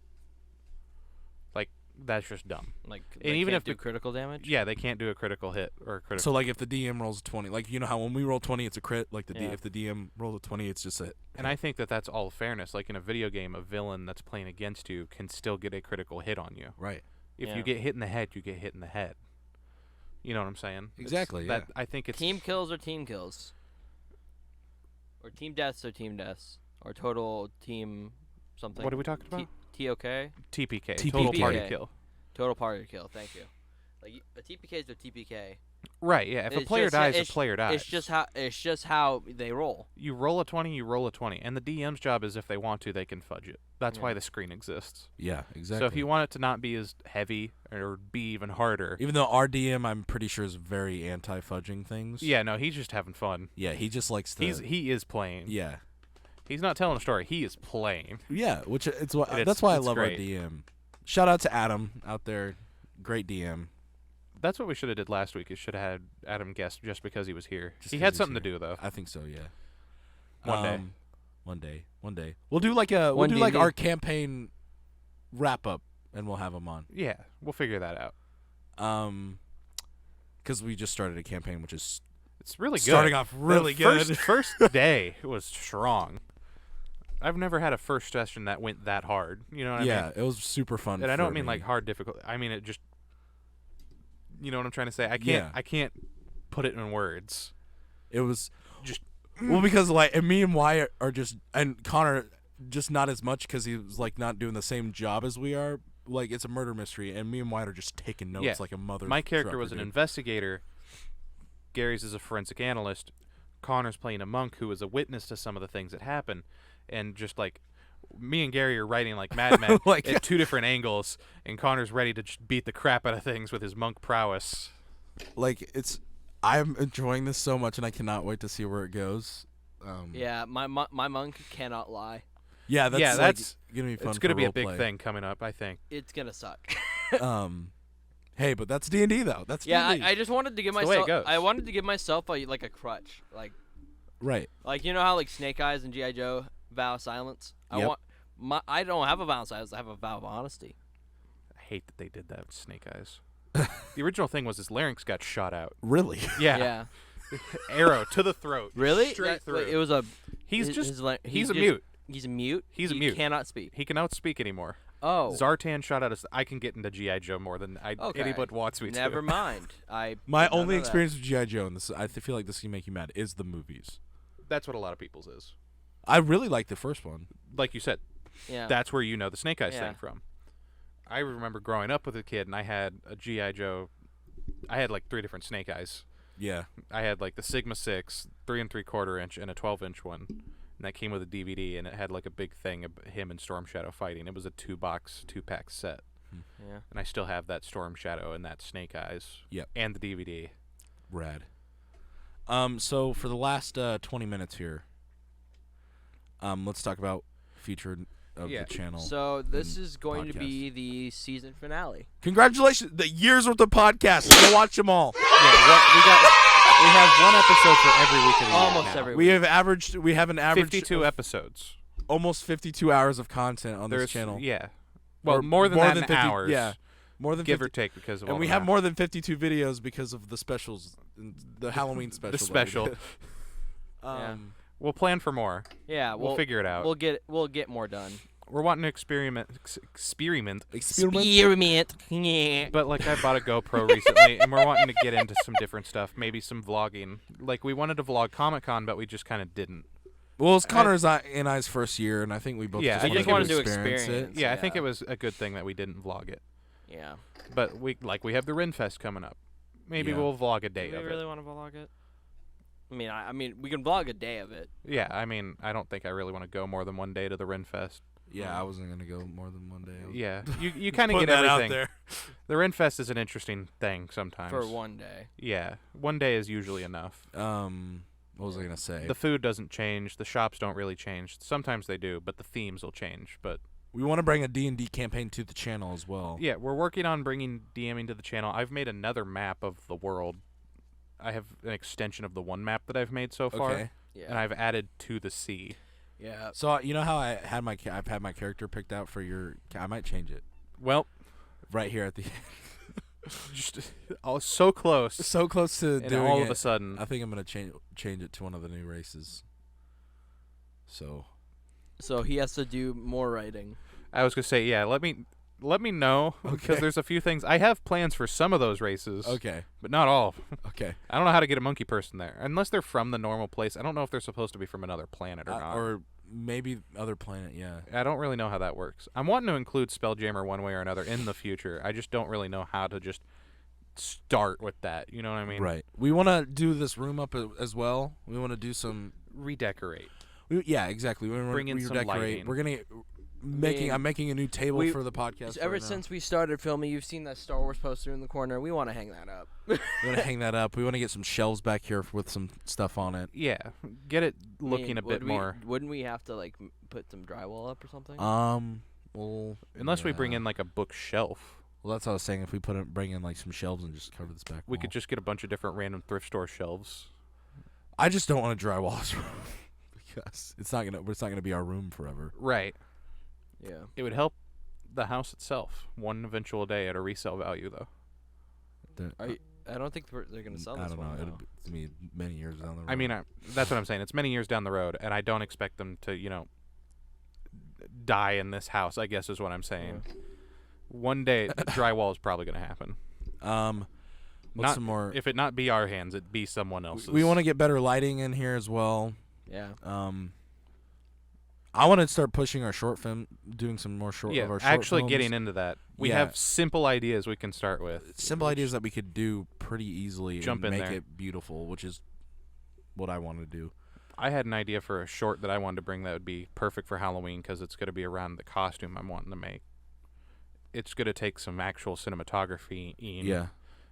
Like that's just dumb. Like, And they even can't if do the- critical damage. Yeah, they can't do a critical hit or a critical. So like if the DM rolls a 20, like you know how when we roll 20 it's a crit. Like Yeah. if the DM rolls a 20 it's just a. And I think that that's all fairness. Like in a video game, a villain that's playing against you can still get a critical hit on you. Right. If Yeah. you get hit in the head, you get hit in the head. You know what I'm saying? Exactly, That yeah. I think it's Team kills or team kills. Or team deaths or team deaths. Or total team something. What are we talking about? TOK? TPK, TPK. total party TPK. kill. Total party kill. Thank you. Like a TPK is a TPK. Right. Yeah. If a It's player just- dies, it's- a player dies. It's just how they roll. You roll a 20, you roll a 20, and the DM's job is if they want to, they can fudge it. That's why Yeah. the screen exists. Yeah. Exactly. So if you want it to not be as heavy or be even harder, even though our DM I'm pretty sure is very anti-fudging things. yeah, no, he's just having fun. Yeah. He just likes to. He is playing. Yeah. He's not telling a story. He is playing. Yeah, which it's what And that's why I it's love great. our DM. Shout out to Adam out there, great DM. That's what we should have did last week. Is should have had Adam guest just because he was here. Just He 'cause had he's something to here. do though. I think so. Yeah. One day. One day. We'll do like a One D&D. our campaign wrap up, and we'll have him on. Yeah, we'll figure that out. Because we just started a campaign, which is It's really good. starting off really The good. First day was strong. I've never had a first session that went that hard. You know what I mean? Yeah, it was super fun. And I for don't mean me. like hard difficult. I mean it just. You know what I'm trying to say? Yeah. I can't put it in words. It was Just well because like and me and Wyatt are just and Connor just not as much because he was like not doing the same job as we are. Like it's a murder mystery, and me and Wyatt are just taking notes like a mother. My character trucker, was an dude. investigator. Gary's is a forensic analyst. Connor's playing a monk who was a witness to some of the things that happened, and just like me and Gary are writing like madmen Like- at two different angles, and Connor's ready to just beat the crap out of things with his monk prowess. Like I'm enjoying this so much, and I cannot wait to see where it goes. Yeah, my monk cannot lie. Yeah, that's Yeah, like, that's- gonna be fun. It's gonna for be a big roleplay. thing coming up, I think. It's gonna suck. Hey, but that's D&D though. That's Yeah, D&D. I just wanted to give It's the way it myself. goes. I wanted to give myself like a crutch, right. like you know how like Snake Eyes and GI Joe vow silence. Yep. I don't have a vow of silence. I have a vow of honesty. I hate that they did that with Snake Eyes. The original thing was his larynx got shot out. Really? Yeah. Arrow to the throat. Really? Straight through. Like, it was a. He's his- just his la- he's a just- mute. He's a mute. He's a he mute. Cannot speak. He can outspeak anymore. Oh. Zartan shot out. I can get into GI Joe more than Okay. anybody wants me to. Never mind. I. My did not only know that. experience with G.I. Joe, and this I feel like this can make you mad, is the movies. That's what a lot of people's is. I really like the first one. Like you said, Yeah. that's where you know the Snake Eyes Yeah. thing from. I remember growing up with a kid, and I had a GI Joe. I had like 3 different Snake Eyes. Yeah. I had like the Sigma 6, 3 3/4 inch, and a 12-inch one. And that came with a DVD, and it had like a big thing of him and Storm Shadow fighting. It was a 2-pack set. Yeah. And I still have that Storm Shadow and that Snake Eyes. Yep. And the DVD. Rad. So for the last 20 minutes here, let's talk about feature of Yeah. the channel. So this and is going to podcast. be the season finale. Congratulations, the year's worth of podcasts. Go watch them all. Yeah, we have one episode for every week of the year Almost now. every We week. have an average 52 of episodes. almost 52 hours of content on There's this channel. Yeah. Well, Or more than that in 50 hours. Yeah. More than Give 50, or take because of all and we the have math. more than 52 videos because of the specials, the Halloween special. The that we special. did. Yeah. We'll plan for more. Yeah. We'll figure it out. We'll get more done. We're wanting to experiment, Experiment. Experiment. Yeah. but like I bought a GoPro recently, and we're wanting to get into some different stuff, maybe some vlogging. Like we wanted to vlog Comic-Con, but we just kind of didn't. Well, it's Connor's and I's first year, and I think we both Yeah, just I wanted think to it was to experience experience. it. Yeah, I think Yeah. it was a good thing that we didn't vlog it. Yeah. But we have the Rinfest coming up. Maybe Yeah. we'll vlog a Do day we of really it. want to vlog it? I mean, we can vlog a day of it. Yeah, I mean, I don't think I really want to go more than one day to the Rinfest. Yeah, I wasn't gonna go more than one day. Yeah, you kind of Putting get that out everything. there. The Rinfest is an interesting thing sometimes. For one day. Yeah, one day is usually enough. What was I gonna say? The food doesn't change. The shops don't really change. Sometimes they do, but the themes will change. But We want to bring a D&D campaign to the channel as well. yeah, we're working on bringing DMing to the channel. I've made another map of the world. I have an extension of the one map that I've made so far, Okay. Yeah. and I've added to the sea. yeah. So you know how I've had my character picked out for your. I might change it Well, right here at the. just so close, so close to and doing all it. of a sudden, I think I'm gonna change it to one of the new races. So. So he has to do more writing. I was gonna say, yeah. Let me know because Okay. there's a few things I have plans for some of those races, Okay. but not all of them. Okay. I don't know how to get a monkey person there unless they're from the normal place. I don't know if they're supposed to be from another planet or not. Or maybe other planet. Yeah. I don't really know how that works. I'm wanting to include Spelljammer one way or another in the future. I just don't really know how to just start with that. You know what I mean? Right. We want to do this room up as well. We want to do some. Redecorate. Yeah, exactly. We want to Bring in some redecorate. lighting. We're gonna I'm making a new table we- for the podcast. Ever right now. since we started filming, you've seen that Star Wars poster in the corner. We want to hang that up. We want to hang that up. We want to get some shelves back here with some stuff on it. Yeah. Get it I mean, looking a bit more. Wouldn't we have to like put some drywall up or something? Well, Unless we bring yeah. in like a bookshelf. Well, that's what I was saying. If we bring in like some shelves and just cover this back We wall. could just get a bunch of different random thrift store shelves. I just don't want to drywall this room because it's not gonna be our room forever. Right. yeah. It would help the house itself one eventual day at a resale value, though. I don't think they're gonna sell I this don't one. know. though. It'll be many years down the road. I mean, that's what I'm saying. It's many years down the road, and I don't expect them to, die in this house, I guess is what I'm saying. One day, drywall is probably going to happen. What's some more? If it not be our hands, it be someone else's. We want to get better lighting in here as well. Yeah. I want to start pushing our short film, doing some more short of our short actually films. getting into that. We have simple ideas we can start with. Simple ideas that we could do pretty easily Jump and in make there. it beautiful, which is what I want to do. I had an idea for a short that I wanted to bring that would be perfect for Halloween because it's going to be around the costume I'm wanting to make. It's going to take some actual cinematography. Yeah.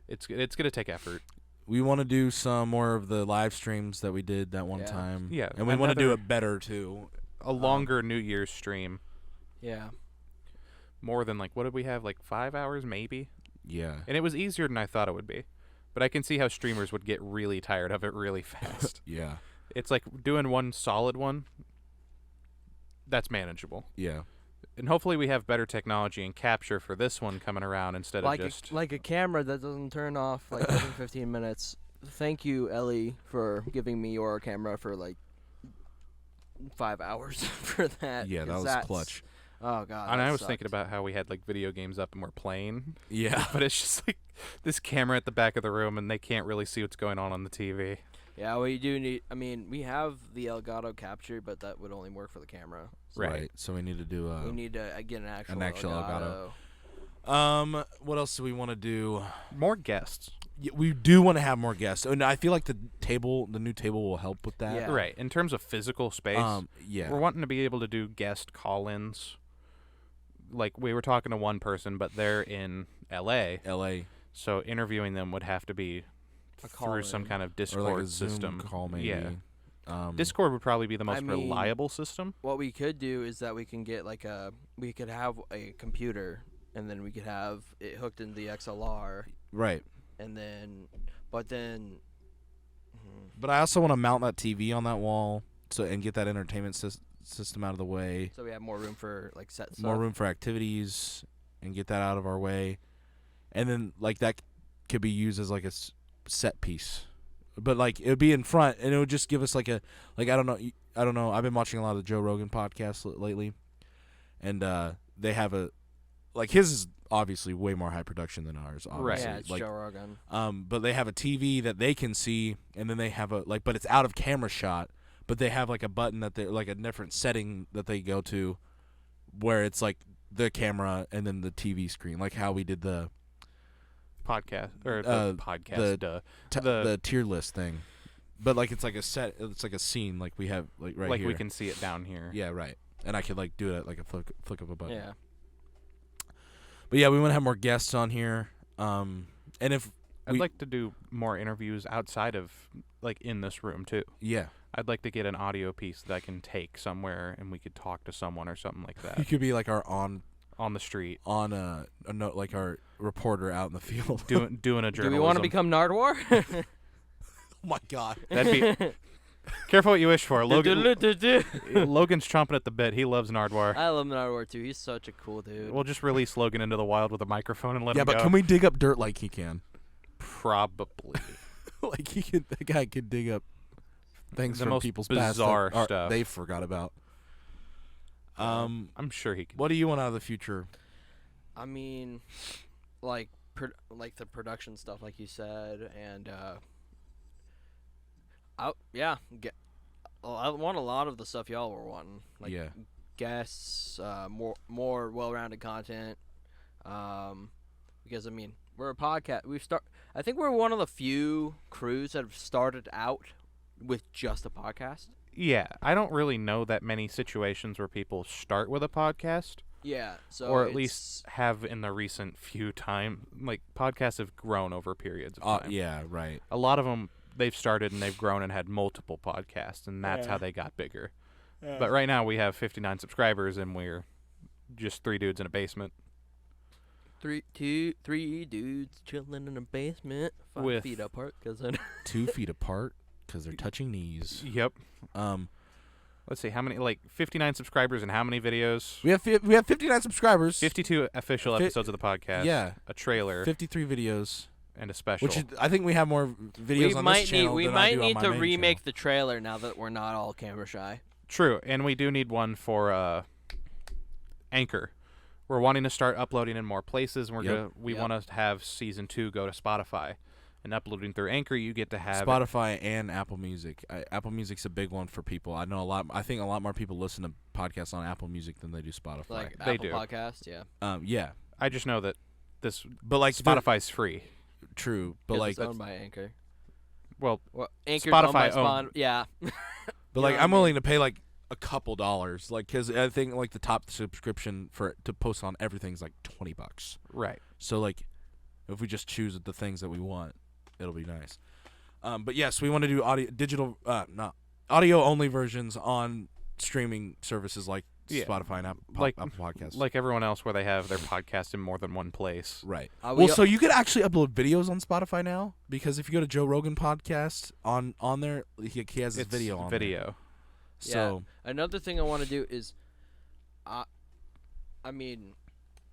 It's going to take effort. We want to do some more of the live streams that we did that one Yeah. time. Yeah, And we want to do another- it better, too. A longer New Year's stream. Yeah. More than, like, what did we have? Like 5 hours, maybe? Yeah. And it was easier than I thought it would be. But I can see how streamers would get really tired of it really fast. Yeah. It's like doing one solid one. That's manageable. Yeah. And hopefully we have better technology and capture for this one coming around instead of just... like a camera that doesn't turn off like every 15 minutes. Thank you, Ellie, for giving me your camera for like 5 hours for that. Yeah, that 'cause was that's- clutch. Oh god. And that I was sucked. thinking about how we had like video games up and we're playing, Yeah. but it's just like this camera at the back of the room and they can't really see what's going on the TV. Yeah, we do need. I mean, we have the Elgato capture, but that would only work for the camera. So Right. So we need to do we need to get an actual Elgato. Elgato. What else do we want to do? More guests. Yeah, we do want to have more guests. And I feel like the new table will help with that. Yeah. Right. In terms of physical space, Yeah. we're wanting to be able to do guest call-ins. Like we were talking to one person, but they're in LA. LA. So interviewing them would have to be through some call-in. kind of Or Discord like a Zoom system. call maybe. Yeah. Um, Discord would probably be the most I mean- reliable system. What we could do is that we can get we could have a computer, and then we could have it hooked into the XLR, Right. and then, But I also want to mount that TV on that wall and get that entertainment system out of the way. so we have more room for like set stuff. More room for activities and get that out of our way. And then like that could be used as like a set piece. But like it would be in front and it would just give us like a I don't know. I've been watching a lot of the Joe Rogan podcasts lately. And they have his is obviously way more high production than ours, obviously. Yeah, it's like, Joe Rogan. but they have a TV that they can see, and then they have but it's out of camera shot. But they have like a button that they're like a different setting that they go to, where it's like the camera and then the TV screen, like how we did the Podcast or the podcast. the tier list thing. But like it's like a scene like we have like right like here. we can see it down here. Yeah, right. And I could like do it at like a flick of a button. Yeah. But yeah, we want to have more guests on here. And if I'd like to do more interviews outside of like in this room too. yeah. I'd like to get an audio piece that I can take somewhere and we could talk to someone or something like You that could be like our on on the street a note, like our reporter out in the field. doing a journalism. Do we want to become Nardwar? Oh my god. That'd be careful what you wish for. Logan's chomping at the bit. He loves Nardwar. I love Nardwar too. He's such a cool dude. We'll just release Logan into the wild with a microphone and let Yeah, him but go. can we dig up dirt like he can? Probably. Like that guy could dig up things The from most people's past that bizarre are- stuff. they forgot about. I'm sure he could. What do you want out of the future? I mean, like the production stuff, like you said, and I want a lot of the stuff y'all were wanting, like Yeah. guests, more well-rounded content, because I mean we're a podcast. I think we're one of the few crews that have started out with just a podcast. Yeah, I don't really know that many situations where people start with a podcast. Yeah, so Or at least have in the recent few time. Like, podcasts have grown over periods of time. Yeah, right. A lot of them, they've started and they've grown and had multiple podcasts, and that's how they got bigger. But right now we have 59 subscribers, and we're just 3 dudes in a basement. three dudes chilling in a basement, 5 feet apart, cause 2 feet apart because they're touching knees. Yep. Let's see, how many, like, 59 subscribers and how many videos? We have 59 subscribers. 52 official episodes of the podcast. Yeah. A trailer 53 videos. and a special. Which I think we have more videos on this channel we than I might do on need my to main remake channel. the trailer now that we're not all camera shy. True, and we do need one for Anchor. We're wanting to start uploading in more places, and we Yep. want to have season 2 go to Spotify. And uploading through Anchor, you get to have Spotify and Apple Music. Apple Music's a big one for people. I know a lot. I think a lot more people listen to podcasts on Apple Music than they do Spotify. Like They Apple do. Podcast, yeah. Yeah, I just know that this but like Spotify's free. true, but 'Cause like, it's owned by Anchor. Well, Well, Anchor's Spotify owned by owned. Yeah. but You like, know what I I'm mean? willing to pay like a couple dollars, like, because I think like the top subscription to post on everything's like $20. Right. So like, if we just choose the things that we want, it'll be nice. But yes, we want to do audio only versions on streaming services like Yeah. Spotify and Apple Like- Podcasts. Like everyone else where they have their podcast in more than one place. Right. We Well, got- so you could actually upload videos on Spotify now, because if you go to Joe Rogan podcast on there, he has his It's video on there. video. So Another thing I want to do is, I mean,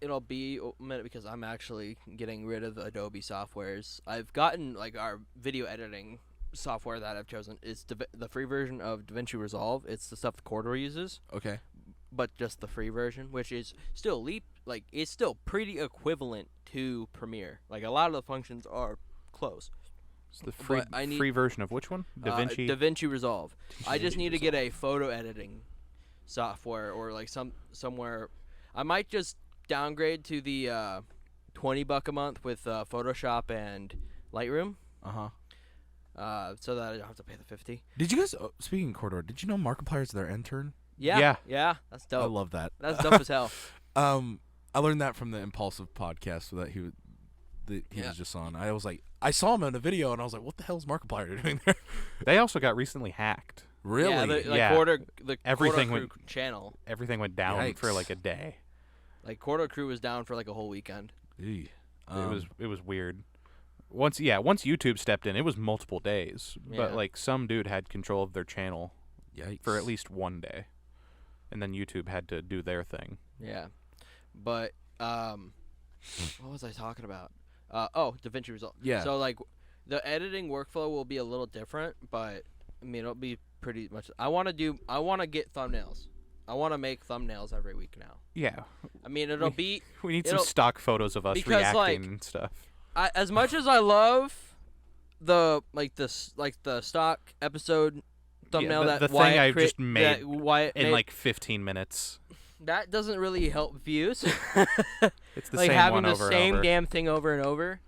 it'll be a minute because I'm actually getting rid of the Adobe softwares. I've gotten like our video editing software that I've chosen is the free version of DaVinci Resolve. It's the stuff the Corridor uses, okay. but just the free version, which is still it's still pretty equivalent to Premiere. Like a lot of the functions are close. It's the free But I need- free version of which one? DaVinci. DaVinci Resolve. I just need to get a photo editing software or like somewhere. I might just downgrade to the $20 a month with Photoshop and Lightroom, so that I don't have to pay the $50. Did you guys? Speaking of Corridor, did you know Markiplier's their intern? Yeah, that's I dope. love that. That's dope as hell. I learned that from the Impulsive podcast that he Yeah. was just on. I was like, I saw him in a video, and I was like, what the hell is Markiplier doing there? They also got recently hacked. Really? Yeah, the Yeah. the Everything Corridor Crew channel. Everything went down for Yikes. like a day. Like Corridor Crew was down for like a whole weekend. Eey. It was weird. Once YouTube stepped in, it was multiple days. Yeah. But like some dude had control of their channel Yikes. for at least one day, and then YouTube had to do their thing. Yeah, but what was I talking about? DaVinci Resolve. Yeah. So like, the editing workflow will be a little different, but I mean it'll be pretty much. I want to get thumbnails. I want to make thumbnails every week now. Yeah, I mean it'll be we need some It'll- stock photos of us because, reacting like, and stuff. as much as I love the stock episode thumbnail the that thing Wyatt I crea- just made that Wyatt In made, like 15 minutes. that doesn't really help views. It's the like same having one the over same and over. damn thing over and over.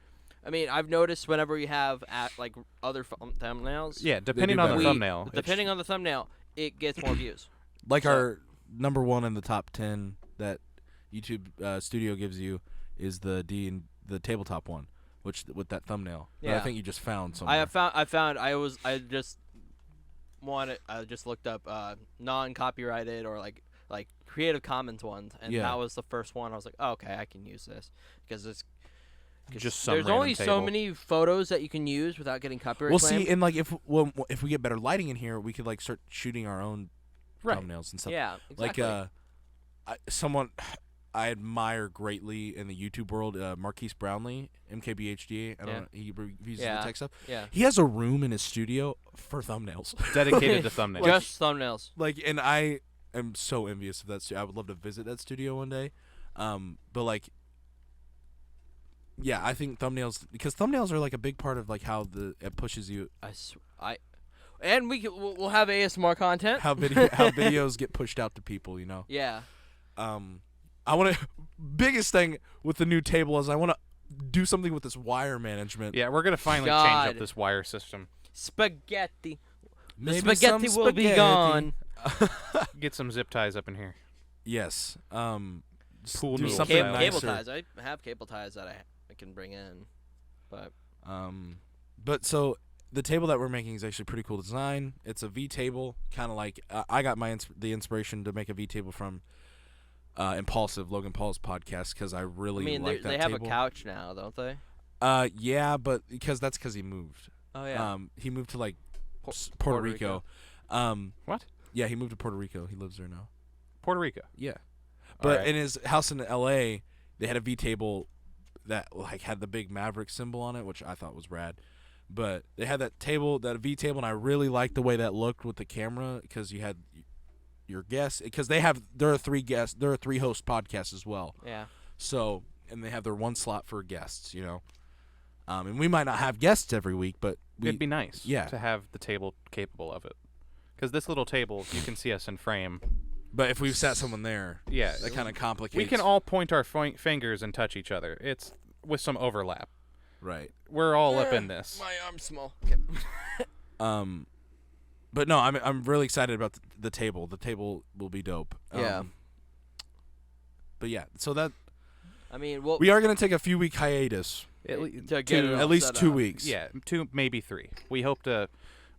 I mean, I've noticed whenever we have like other thumbnails. Yeah, depending do on the better. thumbnail. Depending on the thumbnail, it gets more views. like so- our number one in the top 10 that YouTube Studio gives you is the tabletop one, which with that thumbnail. That I Yeah. think you just found somewhere. I just looked up non-copyrighted or like Creative Commons ones, and Yeah. that was the first one. I was like, oh, okay, I can use this because it's. 'cause Just some there's random only so table. many photos that you can use without getting copyright We'll claim. see, and like if we get better lighting in here, we could like start shooting our own Right. thumbnails and stuff. Yeah, exactly. Like someone I admire greatly in the YouTube world, Marquise Brownlee, MKBHD. I don't Yeah. know, he reviews Yeah. the tech stuff. yeah, He has a room in his studio for thumbnails. Dedicated to thumbnails. just thumbnails. Like, and I am so envious of that studio. I would love to visit that studio one day. But like, yeah, I think thumbnails, because thumbnails are like a big part of like how it pushes you, And we'll have ASMR content. how videos get pushed out to people, you know. Yeah. I want to biggest thing with the new table is I want to do something with this wire management. Yeah, we're gonna finally change God. up this wire system. Spaghetti. The Maybe some spaghetti will be spaghetti. gone. Get some zip ties up in here. Yes. Pool do noodle something style. Cable nicer. ties. I have cable ties that I can bring in, but But so the table that we're making is actually pretty cool design. It's a V table, kind of like I got the inspiration to make a V table from Impulsive, Logan Paul's podcast, because I really I mean like that they have table. a couch now, don't they? Yeah, but because he moved. Oh yeah. He moved to like Pu- Puerto Puerto Rico. What? Yeah, he moved to Puerto Rico. He lives there now. Puerto Rico. Yeah. All But right. in his house in L.A., they had a V table that like had the big Maverick symbol on it, which I thought was rad. But they had that V table, and I really liked the way that looked with the camera, because you your guests, because there are 3 guests, there are 3 host podcasts as well. Yeah. So, and they have their 1 slot for guests, and we might not have guests every week, but it'd be nice yeah. to have the table capable of it. Because this little table, you can see us in frame. But if we've sat someone there, yeah, that kind of complicates. We can all point our fingers and touch each other. It's with some overlap. Right. We're all up in this. My arm's small. But no, I'm really excited about the table. The table will be dope. Yeah. But yeah, so that I mean, we are gonna take a few week hiatus. to get it all at least set 2 up. weeks. Yeah, 2, maybe 3. We hope to.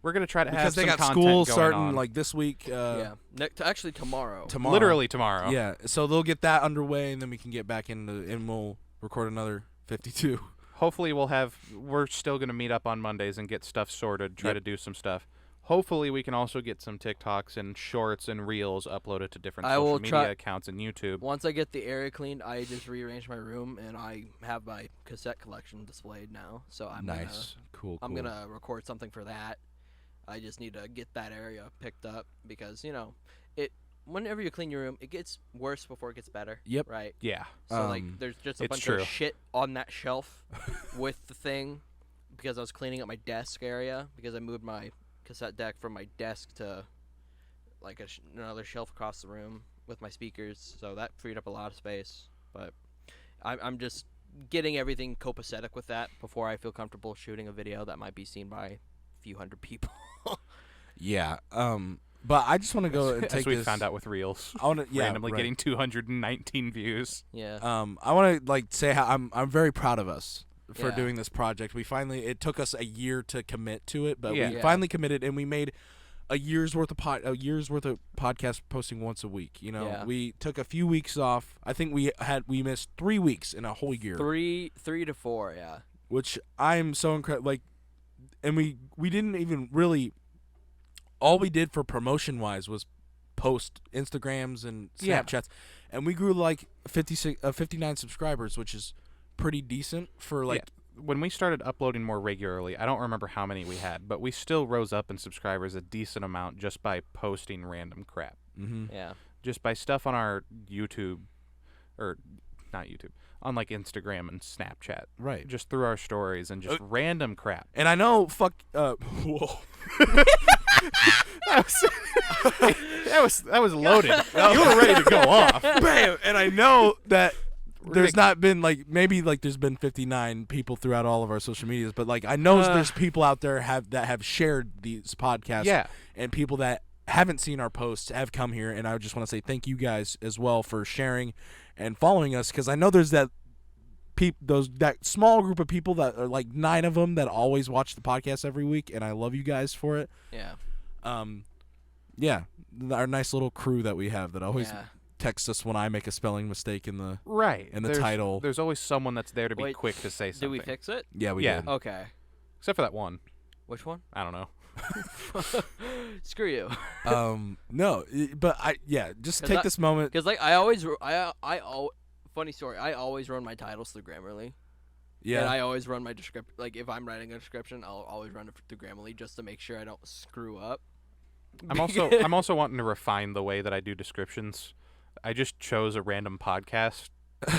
We're gonna try to because have they some got content school going starting on. like this week. Yeah. Actually, tomorrow. Literally tomorrow. Yeah, so they'll get that underway, and then we can get back into, and we'll record another 52. Hopefully we're still going to meet up on Mondays and get stuff sorted, try Yep. to do some stuff. Hopefully we can also get some TikToks and shorts and reels uploaded to different I social will media try- accounts and YouTube. Once I get the area cleaned, I just rearrange my room, and I have my cassette collection displayed now. So I'm Nice, cool. I'm gonna record something for that. I just need to get that area picked up because whenever you clean your room, it gets worse before it gets better. Yep. Right. Yeah. So there's just a it's bunch true. of shit on that shelf with the thing because I was cleaning up my desk area because I moved my cassette deck from my desk to like another shelf across the room with my speakers. So that freed up a lot of space. But I'm just getting everything copacetic with that before I feel comfortable shooting a video that might be seen by a few hundred people. Yeah. But I just want to go and As take we this. found out with reels. I want to Randomly getting 219 views. Yeah. I want to say how I'm very proud of us for Yeah. doing this project. It took us a year to commit to it, but Yeah. we Yeah. finally committed, and we made a year's worth of podcast posting once a week. Yeah. We took a few weeks off. I think we missed 3 weeks in a whole year, 3 to 4. Yeah. which I'm so incredible. And we didn't even really. All we did for promotion wise was post Instagrams and Yeah. Snapchats, and we grew like 59 subscribers, which is pretty decent for like. Yeah. When we started uploading more regularly, I don't remember how many we had, but we still rose up in subscribers a decent amount just by posting random crap. Mm-hmm. Yeah. Just by stuff on our YouTube, or not YouTube, on like Instagram and Snapchat. Right. Just through our stories and just random crap. And I know, whoa. That was loaded. You were ready to go off. Bam! And I know that there's not been there's been 59 people throughout all of our social medias, but I know there's people out there that have shared these podcasts. Yeah. And people that haven't seen our posts have come here, and I just want to say thank you guys as well for sharing and following us, because I know there's that small group of people that are like 9 of them that always watch the podcast every week, and I love you guys for it. Yeah. Yeah, our nice little crew that we have that always Yeah. text us when I make a spelling mistake in the Right. in the title. There's always someone that's there to be Wait, quick to say something. Did we fix it? Yeah, we Yeah. did. Okay. Except for that one. Which one? I don't know. Screw you. No, but just 'Cause take I- this moment. Because funny story. I always run my titles through Grammarly. Yeah, And I always run my description. Like if I'm writing a description, I'll always run it through Grammarly just to make sure I don't screw up. I'm also wanting to refine the way that I do descriptions. I just chose a random podcast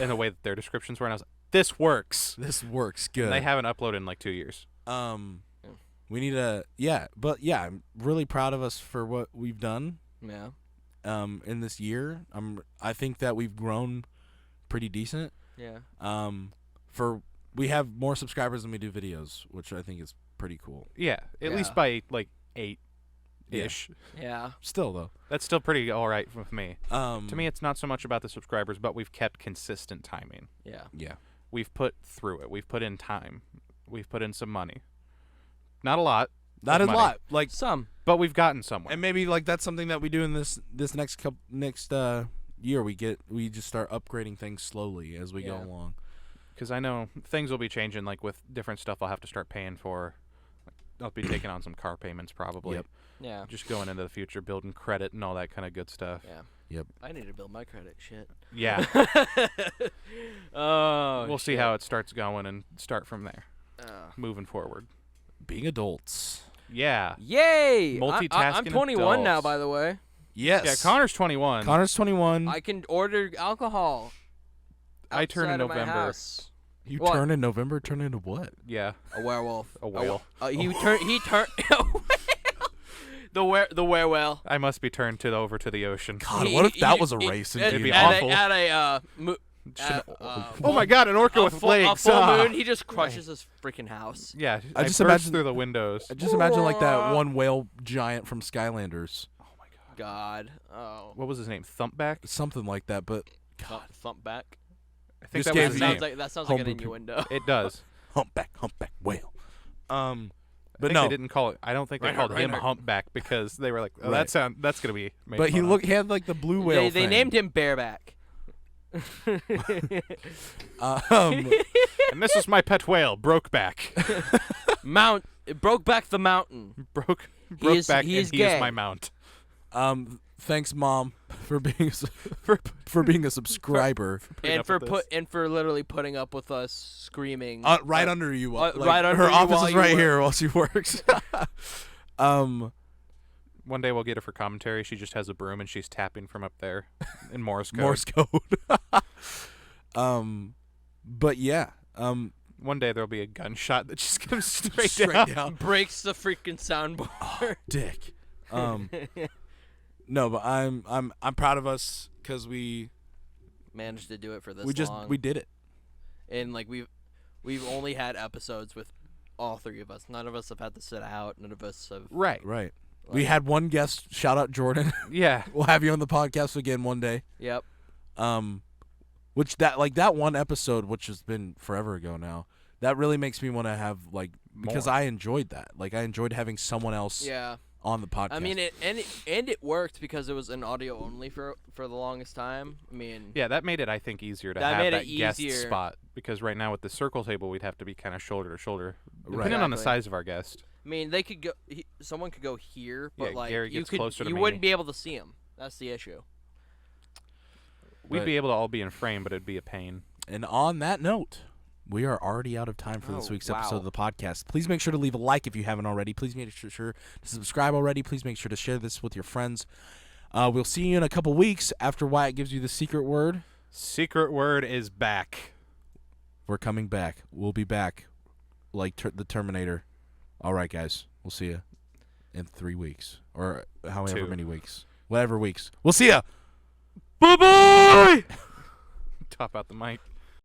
in the way that their descriptions were, and I was like, this works. this works good. And they haven't uploaded in like 2 years. We need I'm really proud of us for what we've done. Yeah. In this year, I think that we've grown pretty decent. Yeah. We have more subscribers than we do videos, which I think is pretty cool. Yeah, at least Yeah. by like 8-ish. Yeah. Still though, That's still pretty all right with me. to To me, it's not so much about the subscribers, but we've kept consistent timing. Yeah. yeah. We've put through it. We've put in time. We've put in some money. Not a lot, Not a money. lot. Like, Some. but we've gotten somewhere. and maybe that's something that we do in this next year. We just start upgrading things slowly as we go Yeah. along. Because I know things will be changing, like with different stuff I'll have to start paying for. I'll be taking on some car payments probably. Yep. Yeah. Just going into the future, building credit and all that kind of good stuff. Yeah. Yep. I need to build my credit. Shit. Yeah. Oh. We'll see how it starts going and start from there, Oh. moving forward. Being adults. Yeah. Yay! I'm Multitasking 21 now, adults. by the way. Yes. Yeah, Connor's 21. Connor's 21. I can order alcohol. I turn in outside of my November. house. You What? turn in November. Turn into what? Yeah. A werewolf. A whale. He turned. The werewolf. I must be turned over to the ocean. God, what if that was a race? It'd be at awful. Oh my god, an orca with legs. A full moon, he just crushes his freaking house. Yeah, I I just burst imagine- through the windows. I just imagine like that one whale giant from Skylanders. Oh my god. God. Oh. What was his name? Thumpback? Something like that, but God. Thump back. I think Just that gave was his you- name. That sounds like an Homebrew people. innuendo. It does. Humpback whale. I But think no. they didn't call it. I don't think they Reinhardt, called him Reinhardt. Humpback because they were like, oh, Right. that's gonna be. Made But fun of. he had like the blue whale. They thing. named him Bareback. And this is my pet whale, Brokeback. It broke back the mountain. Brokeback, He is and he gay. is my mount. Thanks, Mom, for being for being a subscriber. And up for with this. for literally putting up with us screaming. Right under you. Like, right under her you office while is you right work. here while she works. One day we'll get her for commentary. She just has a broom and she's tapping from up there in Morse code. Morse code. But yeah. One day there'll be a gunshot that just comes straight down. Breaks the freaking soundboard. Dick. No, but I'm proud of us because we Managed to do it for this long. we did it. And like we've only had episodes with all three of us. None of us have had to sit out. None of us have. Right. Right. We had one guest. Shout out Jordan. Yeah. We'll have you on the podcast again one day. Yep. Which that one episode, which has been forever ago now, that really makes me want to have because More. I enjoyed that. Like I enjoyed having someone else Yeah. on the podcast. I mean it worked because it was an audio only for the longest time. I mean. Yeah, that made it, I think, easier to That have made that it guest easier. spot because right now with the circle table we'd have to be kind of shoulder to shoulder, Right. depending on the Exactly. size of our guest. I mean, they could go. Someone could go here, but Yeah, like Gary you gets could, closer to you me. wouldn't be able to see him. That's the issue. We'd But- be able to all be in frame, but it'd be a pain. And on that note, we are already out of time for this Oh, week's wow. episode of the podcast. Please make sure to leave a like if you haven't already. Please make sure to subscribe already. Please make sure to share this with your friends. We'll see you in a couple weeks after Wyatt gives you the secret word. Secret word is back. We're coming back. We'll be back like the Terminator. All right, guys. We'll see you in 3 weeks or however 2. many weeks. Whatever weeks. We'll see ya. Bye-bye! Top out the mic.